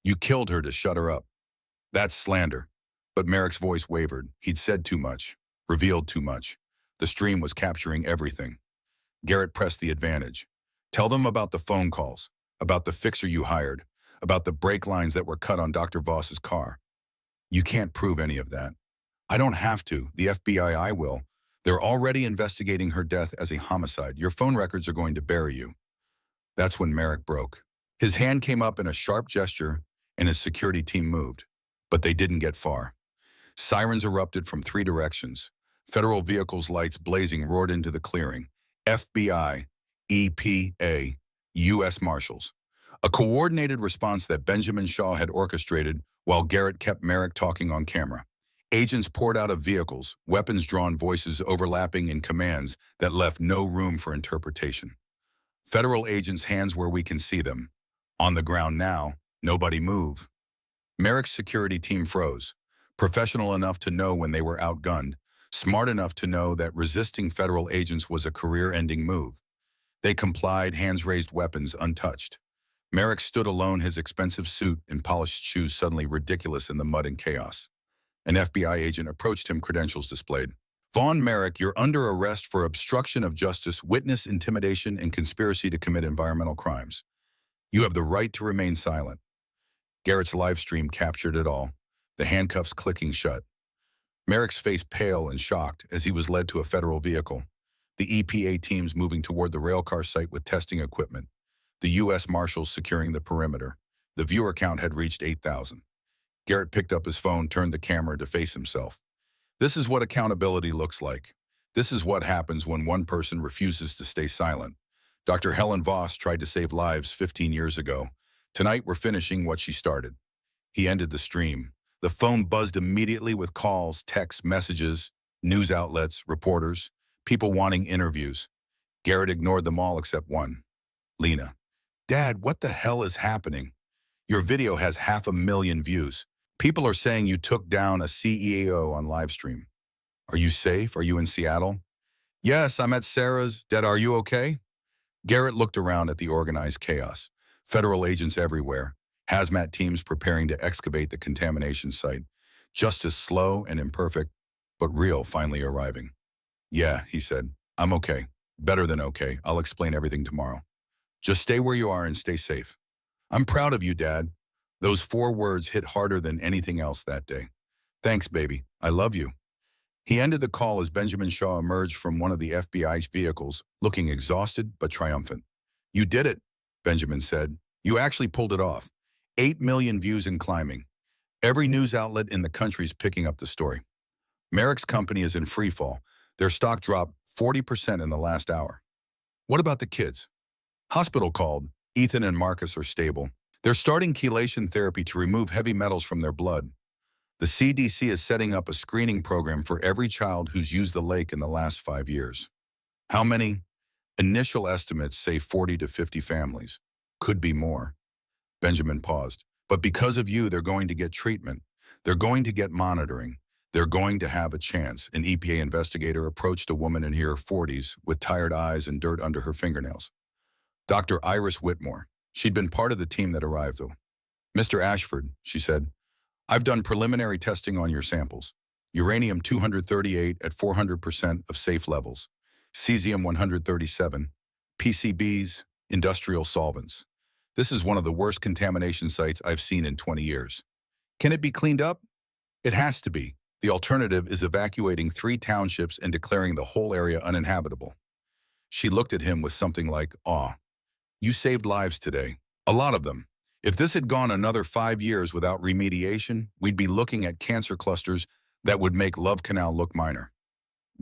You killed her to shut her up. That's slander." But Merrick's voice wavered. He'd said too much, revealed too much. The stream was capturing everything. Garrett pressed the advantage. "Tell them about the phone calls, about the fixer you hired, about the brake lines that were cut on Dr. Voss's car." "You can't prove any of that." "I don't have to. The FBI will. They're already investigating her death as a homicide. Your phone records are going to bury you." That's when Merrick broke. His hand came up in a sharp gesture, and his security team moved. But they didn't get far. Sirens erupted from 3 directions. Federal vehicles' lights blazing roared into the clearing. FBI, EPA, U.S. Marshals. A coordinated response that Benjamin Shaw had orchestrated while Garrett kept Merrick talking on camera. Agents poured out of vehicles, weapons-drawn voices overlapping in commands that left no room for interpretation. Federal agents' hands where we can see them. On the ground now, nobody move. Merrick's security team froze, professional enough to know when they were outgunned, smart enough to know that resisting federal agents was a career-ending move. They complied, hands raised, weapons untouched. Merrick stood alone, his expensive suit and polished shoes suddenly ridiculous in the mud and chaos. An FBI agent approached him, credentials displayed. "Vaughn Merrick, you're under arrest for obstruction of justice, witness intimidation, and conspiracy to commit environmental crimes. You have the right to remain silent." Garrett's live stream captured it all, the handcuffs clicking shut. Merrick's face pale and shocked as he was led to a federal vehicle. The EPA teams moving toward the Railcar site with testing equipment. The U.S. Marshals securing the perimeter. The viewer count had reached 8,000. Garrett picked up his phone, turned the camera to face himself. This is what accountability looks like. This is what happens when one person refuses to stay silent. Dr. Helen Voss tried to save lives 15 years ago. Tonight, we're finishing what she started. He ended the stream. The phone buzzed immediately with calls, texts, messages, news outlets, reporters, people wanting interviews. Garrett ignored them all except one. Lena. Dad, what the hell is happening? Your video has 500,000 views. People are saying you took down a CEO on livestream. Are you safe? Are you in Seattle? Yes, I'm at Sarah's. Dad, are you okay? Garrett looked around at the organized chaos. Federal agents everywhere. Hazmat teams preparing to excavate the contamination site. Justice slow and imperfect, but real finally arriving. Yeah, he said. I'm okay. Better than okay. I'll explain everything tomorrow. Just stay where you are and stay safe. I'm proud of you, Dad. Those 4 words hit harder than anything else that day. Thanks, baby. I love you. He ended the call as Benjamin Shaw emerged from one of the FBI's vehicles, looking exhausted but triumphant. You did it, Benjamin said. You actually pulled it off. 8 million views and climbing. Every news outlet in the country is picking up the story. Merrick's company is in free fall. Their stock dropped 40% in the last hour. What about the kids? Hospital called. Ethan and Marcus are stable. They're starting chelation therapy to remove heavy metals from their blood. The CDC is setting up a screening program for every child who's used the lake in the last 5 years. How many? Initial estimates say 40 to 50 families. Could be more. Benjamin paused. But because of you, they're going to get treatment. They're going to get monitoring. They're going to have a chance. An EPA investigator approached a woman in her 40s with tired eyes and dirt under her fingernails. Dr. Iris Whitmore. She'd been part of the team that arrived, though. Mr. Ashford, she said, I've done preliminary testing on your samples. Uranium-238 at 400% of safe levels. Cesium-137. PCBs, industrial solvents. This is one of the worst contamination sites I've seen in 20 years. Can it be cleaned up? It has to be. The alternative is evacuating 3 townships and declaring the whole area uninhabitable. She looked at him with something like awe. You saved lives today. A lot of them. If this had gone another 5 years without remediation, we'd be looking at cancer clusters that would make Love Canal look minor.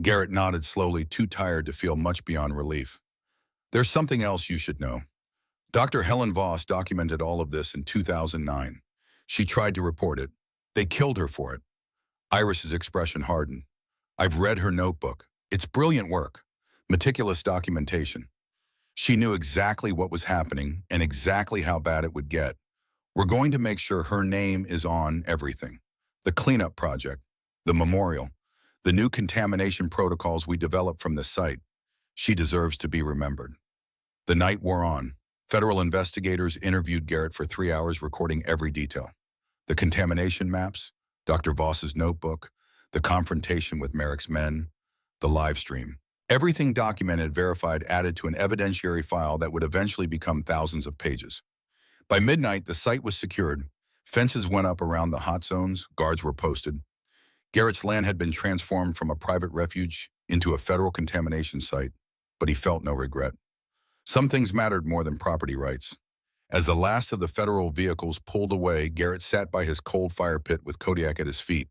Garrett nodded slowly, too tired to feel much beyond relief. There's something else you should know. Dr. Helen Voss documented all of this in 2009. She tried to report it. They killed her for it. Iris's expression hardened. I've read her notebook. It's brilliant work. Meticulous documentation. She knew exactly what was happening and exactly how bad it would get. We're going to make sure her name is on everything. The cleanup project, the memorial, the new contamination protocols we developed from the site. She deserves to be remembered. The night wore on. Federal investigators interviewed Garrett for 3 hours, recording every detail. The contamination maps, Dr. Voss's notebook, the confrontation with Merrick's men, the live stream. Everything documented, verified, added to an evidentiary file that would eventually become thousands of pages. By midnight, the site was secured. Fences went up around the hot zones, guards were posted. Garrett's land had been transformed from a private refuge into a federal contamination site, but he felt no regret. Some things mattered more than property rights. As the last of the federal vehicles pulled away, Garrett sat by his cold fire pit with Kodiak at his feet.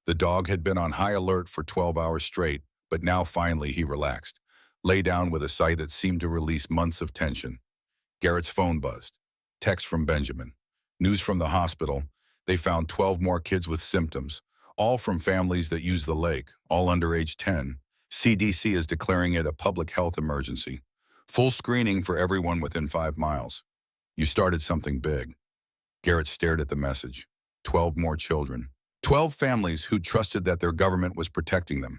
The dog had been on high alert for 12 hours straight, but now finally he relaxed, lay down with a sigh that seemed to release months of tension. Garrett's phone buzzed. Text from Benjamin. News from the hospital. They found 12 more kids with symptoms, all from families that use the lake, all under age 10. CDC is declaring it a public health emergency. Full screening for everyone within 5 miles. You started something big. Garrett stared at the message. 12 more children. 12 families who trusted that their government was protecting them.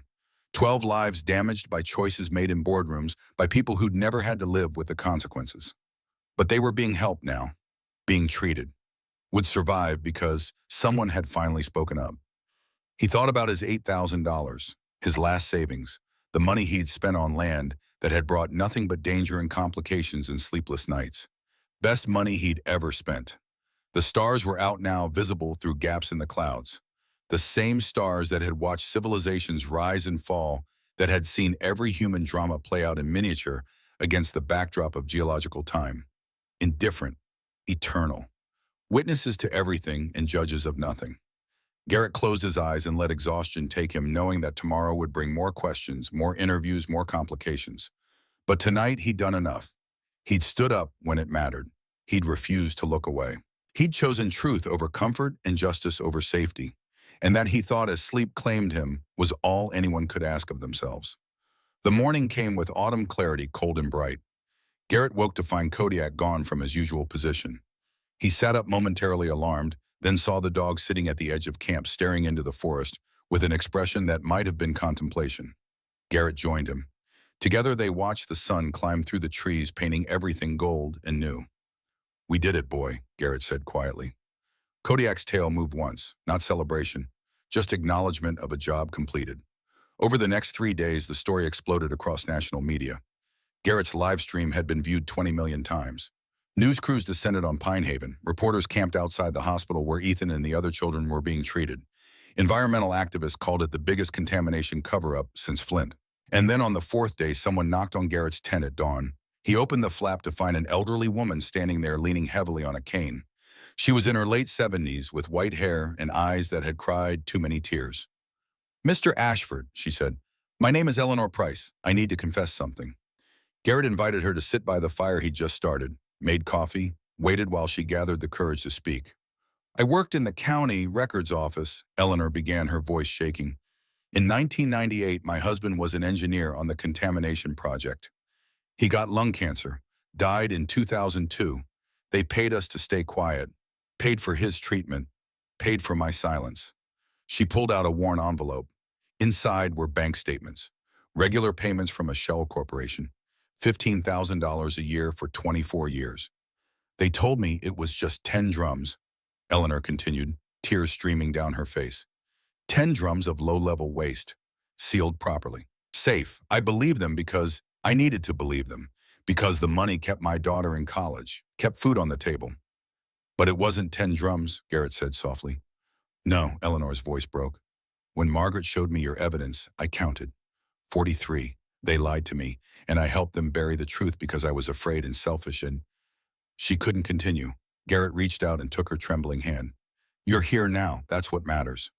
12 lives damaged by choices made in boardrooms by people who'd never had to live with the consequences. But they were being helped now, being treated, would survive because someone had finally spoken up. He thought about his $8,000, his last savings, the money he'd spent on land that had brought nothing but danger and complications and sleepless nights. Best money he'd ever spent. The stars were out now, visible through gaps in the clouds. The same stars that had watched civilizations rise and fall, that had seen every human drama play out in miniature against the backdrop of geological time. Indifferent, eternal. Witnesses to everything and judges of nothing. Garrett closed his eyes and let exhaustion take him, knowing that tomorrow would bring more questions, more interviews, more complications. But tonight he'd done enough. He'd stood up when it mattered. He'd refused to look away. He'd chosen truth over comfort and justice over safety, and that he thought as sleep claimed him was all anyone could ask of themselves. The morning came with autumn clarity, cold and bright. Garrett woke to find Kodiak gone from his usual position. He sat up momentarily alarmed, then saw the dog sitting at the edge of camp staring into the forest with an expression that might have been contemplation. Garrett joined him. Together they watched the sun climb through the trees, painting everything gold and new. "We did it, boy," Garrett said quietly. Kodiak's tail moved once, not celebration, just acknowledgement of a job completed. Over the next 3 days, the story exploded across national media. Garrett's live stream had been viewed 20 million times. News crews descended on Pine Haven. Reporters camped outside the hospital where Ethan and the other children were being treated. Environmental activists called it the biggest contamination cover-up since Flint. And then on the 4th day, someone knocked on Garrett's tent at dawn. He opened the flap to find an elderly woman standing there leaning heavily on a cane. She was in her late 70s with white hair and eyes that had cried too many tears. "Mr. Ashford," she said, "my name is Eleanor Price. I need to confess something." Garrett invited her to sit by the fire he'd just started, made coffee, waited while she gathered the courage to speak. "I worked in the county records office," Eleanor began, her voice shaking. "In 1998, my husband was an engineer on the contamination project. He got lung cancer, died in 2002. They paid us to stay quiet, paid for his treatment, paid for my silence." She pulled out a worn envelope. Inside were bank statements, regular payments from a shell corporation, $15,000 a year for 24 years. "They told me it was just 10 drums," Eleanor continued, tears streaming down her face. 10 drums of low-level waste, sealed properly. Safe. I believed them because I needed to believe them, because the money kept my daughter in college, kept food on the table. "But it wasn't 10 drums," Garrett said softly. "No," Eleanor's voice broke. "When Margaret showed me your evidence, I counted. 43. They lied to me, and I helped them bury the truth because I was afraid and selfish and—" She couldn't continue. Garrett reached out and took her trembling hand. "You're here now. That's what matters."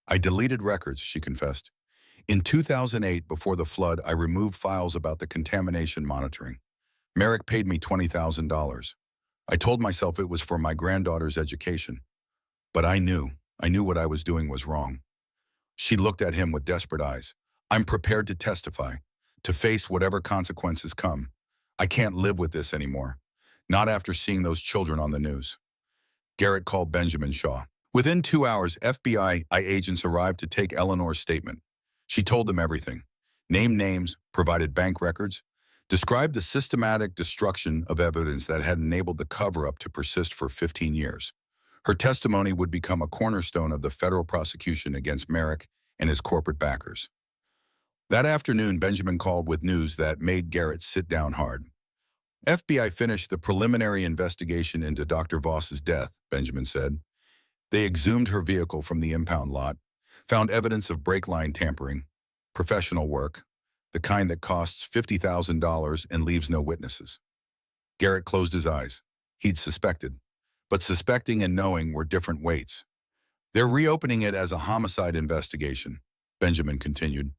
"I deleted records," she confessed. "In 2008, before the flood, I removed files about the contamination monitoring. Merrick paid me $20,000. I told myself it was for my granddaughter's education. But I knew what I was doing was wrong." She looked at him with desperate eyes. "I'm prepared to testify, to face whatever consequences come. I can't live with this anymore. Not after seeing those children on the news." Garrett called Benjamin Shaw. Within 2 hours, FBI agents arrived to take Eleanor's statement. She told them everything. Named names, provided bank records, described the systematic destruction of evidence that had enabled the cover-up to persist for 15 years. Her testimony would become a cornerstone of the federal prosecution against Merrick and his corporate backers. That afternoon, Benjamin called with news that made Garrett sit down hard. "FBI finished the preliminary investigation into Dr. Voss's death," Benjamin said. "They exhumed her vehicle from the impound lot, found evidence of brake line tampering, professional work, the kind that costs $50,000 and leaves no witnesses." Garrett closed his eyes. He'd suspected. But suspecting and knowing were different weights. "They're reopening it as a homicide investigation," Benjamin continued.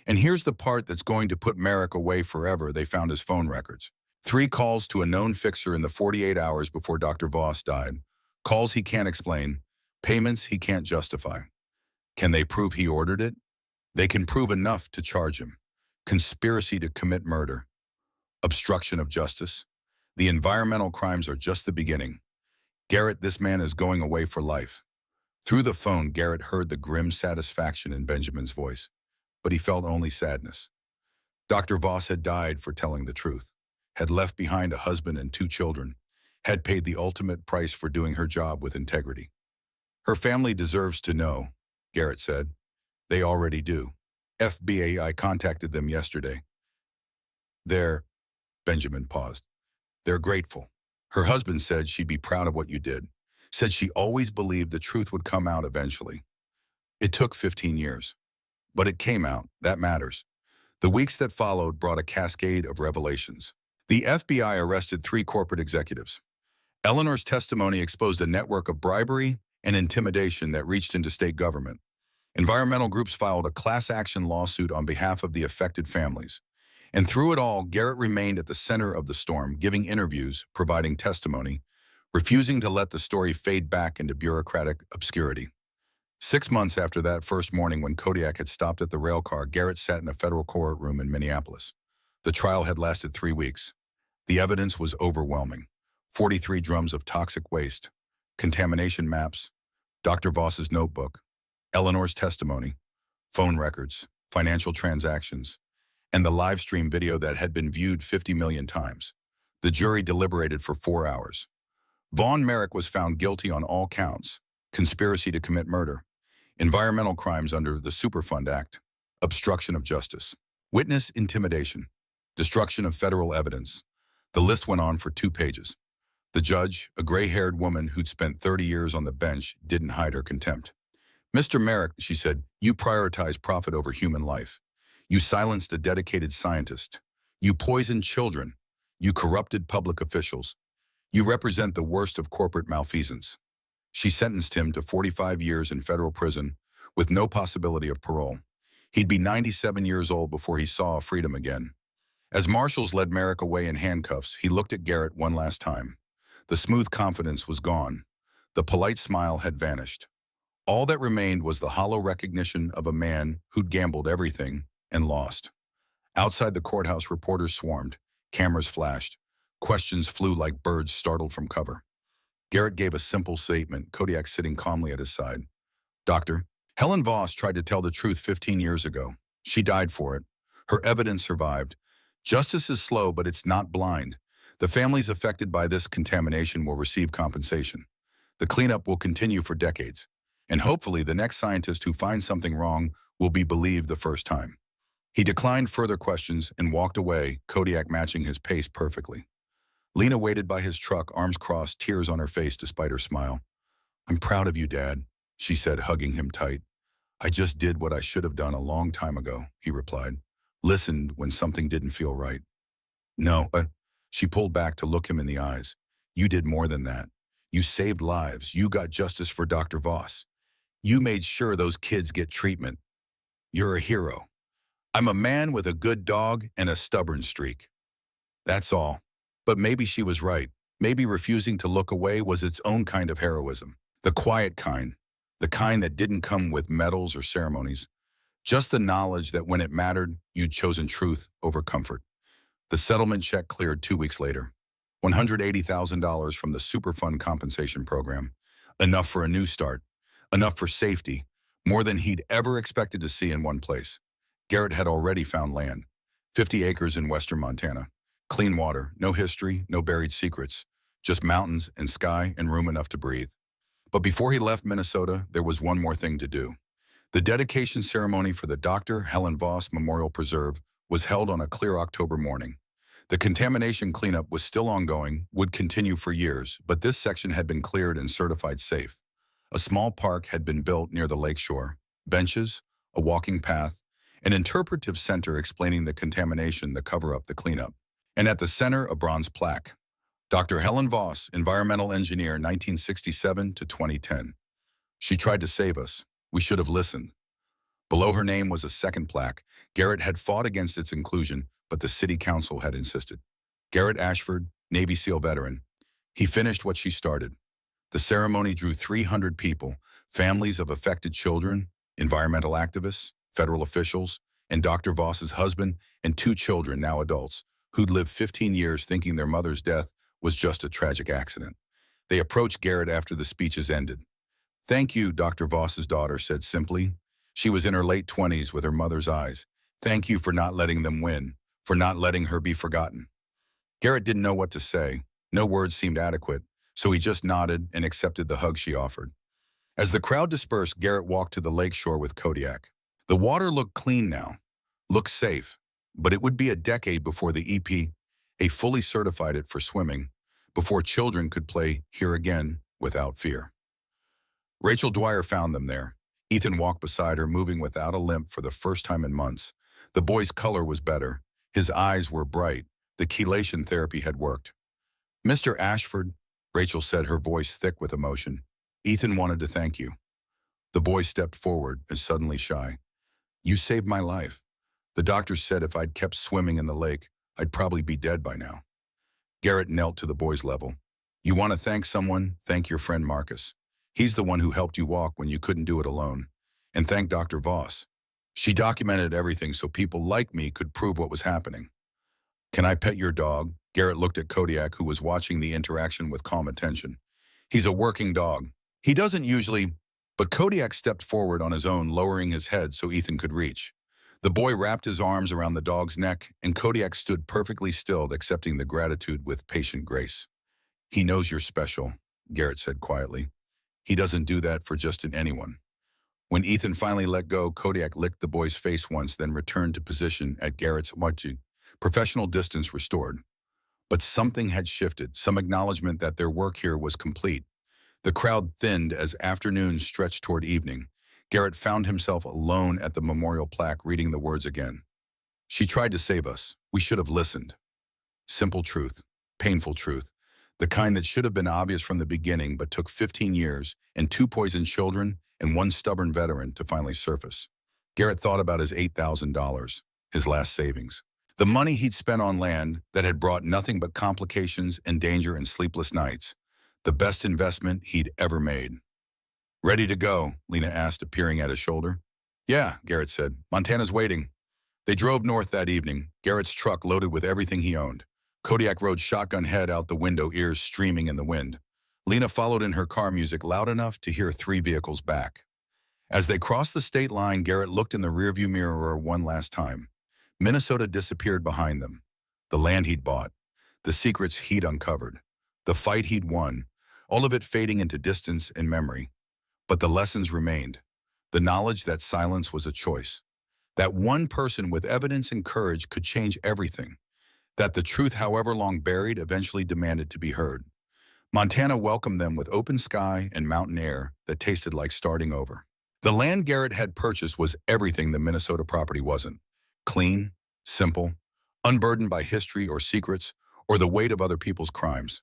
"And here's the part that's going to put Merrick away forever. They found his phone records. 3 calls to a known fixer in the 48 hours before Dr. Voss died. Calls he can't explain. Payments he can't justify. Can they prove he ordered it? They can prove enough to charge him. Conspiracy to commit murder. Obstruction of justice. The environmental crimes are just the beginning. Garrett, this man is going away for life." Through the phone, Garrett heard the grim satisfaction in Benjamin's voice, but he felt only sadness. Dr. Voss had died for telling the truth, had left behind a husband and 2 children, had paid the ultimate price for doing her job with integrity. "Her family deserves to know," Garrett said. "They already do. FBI contacted them yesterday. They're—" Benjamin paused. "They're grateful. Her husband said she'd be proud of what you did, said she always believed the truth would come out eventually. It took 15 years. But it came out. That matters." The weeks that followed brought a cascade of revelations. The FBI arrested 3 corporate executives. Eleanor's testimony exposed a network of bribery and intimidation that reached into state government. Environmental groups filed a class action lawsuit on behalf of the affected families. And through it all, Garrett remained at the center of the storm, giving interviews, providing testimony, refusing to let the story fade back into bureaucratic obscurity. 6 months after that first morning when Kodiak had stopped at the railcar, Garrett sat in a federal courtroom in Minneapolis. The trial had lasted 3 weeks. The evidence was overwhelming. 43 drums of toxic waste, contamination maps, Dr. Voss's notebook, Eleanor's testimony, phone records, financial transactions, and the live stream video that had been viewed 50 million times. The jury deliberated for 4 hours. Vaughn Merrick was found guilty on all counts: conspiracy to commit murder, environmental crimes under the Superfund Act, obstruction of justice, witness intimidation, destruction of federal evidence. The list went on for 2 pages. The judge, a gray-haired woman who'd spent 30 years on the bench, didn't hide her contempt. "Mr. Merrick," she said, "you prioritize profit over human life. You silenced a dedicated scientist. You poisoned children. You corrupted public officials. You represent the worst of corporate malfeasance." She sentenced him to 45 years in federal prison with no possibility of parole. He'd be 97 years old before he saw freedom again. As marshals led Merrick away in handcuffs, he looked at Garrett one last time. The smooth confidence was gone. The polite smile had vanished. All that remained was the hollow recognition of a man who'd gambled everything and lost. Outside the courthouse, reporters swarmed. Cameras flashed. Questions flew like birds startled from cover. Garrett gave a simple statement, Kodiak sitting calmly at his side. "Doctor, Helen Voss tried to tell the truth 15 years ago. She died for it. Her evidence survived. Justice is slow, but it's not blind. The families affected by this contamination will receive compensation. The cleanup will continue for decades. And hopefully the next scientist who finds something wrong will be believed the first time." He declined further questions and walked away, Kodiak matching his pace perfectly. Lena waited by his truck, arms crossed, tears on her face despite her smile. "I'm proud of you, Dad," she said, hugging him tight. "I just did what I should have done a long time ago," he replied. "Listened when something didn't feel right." "No, but—" She pulled back to look him in the eyes. "You did more than that. You saved lives. You got justice for Dr. Voss. You made sure those kids get treatment. You're a hero. I'm a man with a good dog and a stubborn streak. That's all." But maybe she was right. Maybe refusing to look away was its own kind of heroism. The quiet kind. The kind that didn't come with medals or ceremonies. Just the knowledge that when it mattered, you'd chosen truth over comfort. The settlement check cleared 2 weeks later. $180,000 from the Superfund compensation program. Enough for a new start. Enough for safety. More than he'd ever expected to see in one place. Garrett had already found land. 50 acres in western Montana. Clean water, no history, no buried secrets. Just mountains and sky and room enough to breathe. But before he left Minnesota, there was one more thing to do. The dedication ceremony for the Dr. Helen Voss Memorial Preserve was held on a clear October morning. The contamination cleanup was still ongoing, would continue for years, but this section had been cleared and certified safe. A small park had been built near the lakeshore. Benches, a walking path, an interpretive center explaining the contamination, the cover-up, the cleanup. And at the center, a bronze plaque. Dr. Helen Voss, environmental engineer, 1967 to 2010. She tried to save us. We should have listened. Below her name was a second plaque. Garrett had fought against its inclusion, but the city council had insisted. Garrett Ashford, Navy SEAL veteran. He finished what she started. The ceremony drew 300 people, families of affected children, environmental activists, federal officials, and Dr. Voss's husband and 2 children, now adults, who'd lived 15 years thinking their mother's death was just a tragic accident. They approached Garrett after the speeches ended. "Thank you," Dr. Voss's daughter said simply. She was in her late 20s with her mother's eyes. "Thank you for not letting them win, for not letting her be forgotten." Garrett didn't know what to say. No words seemed adequate, so he just nodded and accepted the hug she offered. As the crowd dispersed, Garrett walked to the lakeshore with Kodiak. The water looked clean now, looked safe. But it would be a decade before the EPA fully certified it for swimming, before children could play here again without fear. Rachel Dwyer found them there. Ethan walked beside her, moving without a limp for the first time in months. The boy's color was better. His eyes were bright. The chelation therapy had worked. "Mr. Ashford," Rachel said, her voice thick with emotion, "Ethan wanted to thank you." The boy stepped forward, and suddenly shy. "You saved my life. The doctor said if I'd kept swimming in the lake, I'd probably be dead by now." Garrett knelt to the boy's level. You want to thank someone? Thank your friend Marcus. He's the one who helped you walk when you couldn't do it alone. And thank Dr. Voss. She documented everything so people like me could prove what was happening. Can I pet your dog? Garrett looked at Kodiak, who was watching the interaction with calm attention. He's a working dog. He doesn't usually, but Kodiak stepped forward on his own, lowering his head so Ethan could reach. The boy wrapped his arms around the dog's neck, and Kodiak stood perfectly still, accepting the gratitude with patient grace. He knows you're special, Garrett said quietly. He doesn't do that for just anyone. When Ethan finally let go, Kodiak licked the boy's face once, then returned to position at Garrett's marching. Professional distance restored. But something had shifted, some acknowledgement that their work here was complete. The crowd thinned as afternoon stretched toward evening. Garrett found himself alone at the memorial plaque, reading the words again. She tried to save us. We should have listened. Simple truth. Painful truth. The kind that should have been obvious from the beginning but took 15 years and 2 poisoned children and 1 stubborn veteran to finally surface. Garrett thought about his $8,000, his last savings. The money he'd spent on land that had brought nothing but complications and danger and sleepless nights. The best investment he'd ever made. Ready to go? Lena asked, appearing at his shoulder. Yeah, Garrett said. Montana's waiting. They drove north that evening, Garrett's truck loaded with everything he owned. Kodiak rode shotgun head out the window, ears streaming in the wind. Lena followed in her car, music loud enough to hear 3 vehicles back. As they crossed the state line, Garrett looked in the rearview mirror one last time. Minnesota disappeared behind them. The land he'd bought, the secrets he'd uncovered, the fight he'd won, all of it fading into distance and memory. But the lessons remained. The knowledge that silence was a choice. That one person with evidence and courage could change everything. That the truth, however long buried, eventually demanded to be heard. Montana welcomed them with open sky and mountain air that tasted like starting over. The land Garrett had purchased was everything the Minnesota property wasn't. Clean, simple, unburdened by history or secrets or the weight of other people's crimes.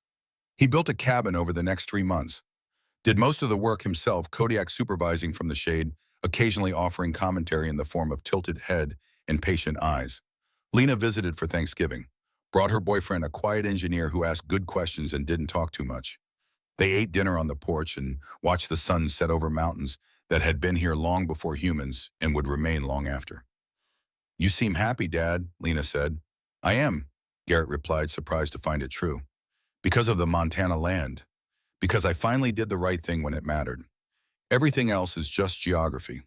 He built a cabin over the next 3 months. Did most of the work himself, Kodiak supervising from the shade, occasionally offering commentary in the form of tilted head and patient eyes. Lena visited for Thanksgiving. Brought her boyfriend, a quiet engineer who asked good questions and didn't talk too much. They ate dinner on the porch and watched the sun set over mountains that had been here long before humans and would remain long after. You seem happy, Dad, Lena said. I am, Garrett replied, surprised to find it true. Because of the Montana land. Because I finally did the right thing when it mattered. Everything else is just geography.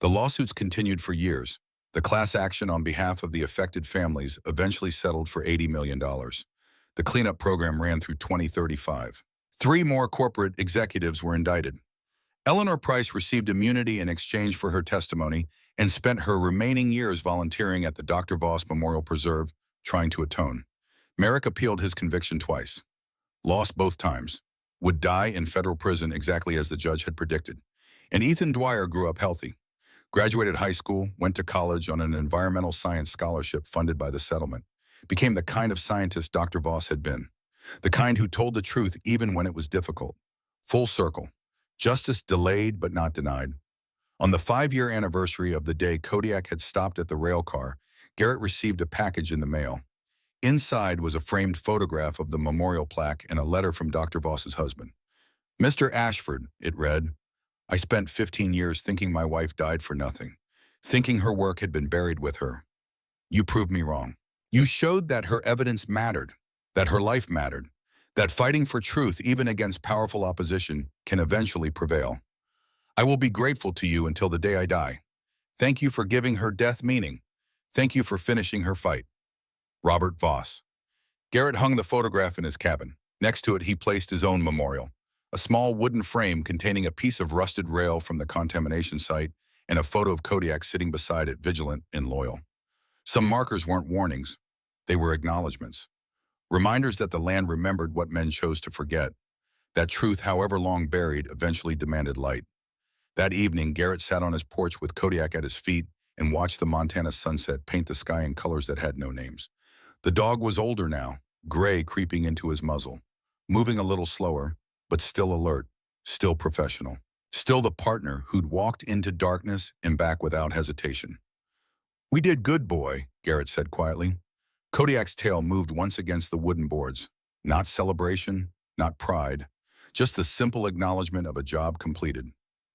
The lawsuits continued for years. The class action on behalf of the affected families eventually settled for $80 million. The cleanup program ran through 2035. 3 more corporate executives were indicted. Eleanor Price received immunity in exchange for her testimony and spent her remaining years volunteering at the Dr. Voss Memorial Preserve, trying to atone. Merrick appealed his conviction twice. Lost both times. Would die in federal prison exactly as the judge had predicted. And Ethan Dwyer grew up healthy. Graduated high school, went to college on an environmental science scholarship funded by the settlement. Became the kind of scientist Dr. Voss had been. The kind who told the truth even when it was difficult. Full circle. Justice delayed but not denied. On the 5-year anniversary of the day Kodiak had stopped at the Railcar, Garrett received a package in the mail. Inside was a framed photograph of the memorial plaque and a letter from Dr. Voss's husband. Mr. Ashford, it read, I spent 15 years thinking my wife died for nothing, thinking her work had been buried with her. You proved me wrong. You showed that her evidence mattered, that her life mattered, that fighting for truth, even against powerful opposition, can eventually prevail. I will be grateful to you until the day I die. Thank you for giving her death meaning. Thank you for finishing her fight. Robert Voss. Garrett hung the photograph in his cabin. Next to it, he placed his own memorial, a small wooden frame containing a piece of rusted rail from the contamination site and a photo of Kodiak sitting beside it, vigilant and loyal. Some markers weren't warnings. They were acknowledgments. Reminders that the land remembered what men chose to forget. That truth, however long buried, eventually demanded light. That evening, Garrett sat on his porch with Kodiak at his feet and watched the Montana sunset paint the sky in colors that had no names. The dog was older now, gray creeping into his muzzle, moving a little slower, but still alert, still professional, still the partner who'd walked into darkness and back without hesitation. We did good, boy, Garrett said quietly. Kodiak's tail moved once against the wooden boards. Not celebration, not pride, just the simple acknowledgement of a job completed,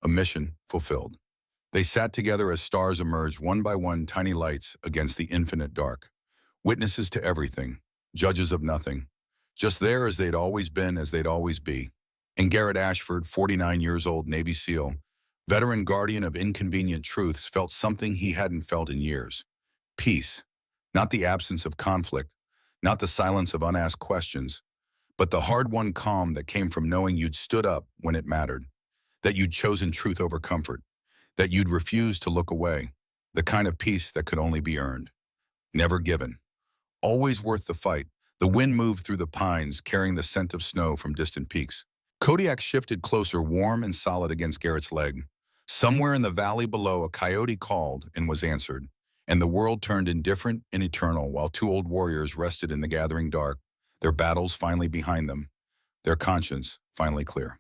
a mission fulfilled. They sat together as stars emerged one by one, tiny lights against the infinite dark. Witnesses to everything, judges of nothing, just there as they'd always been, as they'd always be. And Garrett Ashford, 49 years old, Navy SEAL, veteran guardian of inconvenient truths, felt something he hadn't felt in years. Peace, not the absence of conflict, not the silence of unasked questions, but the hard-won calm that came from knowing you'd stood up when it mattered, that you'd chosen truth over comfort, that you'd refused to look away, the kind of peace that could only be earned, never given. Always worth the fight. The wind moved through the pines, carrying the scent of snow from distant peaks. Kodiak shifted closer, warm and solid against Garrett's leg. Somewhere in the valley below, a coyote called and was answered, and the world turned indifferent and eternal while two old warriors rested in the gathering dark, their battles finally behind them, their conscience finally clear.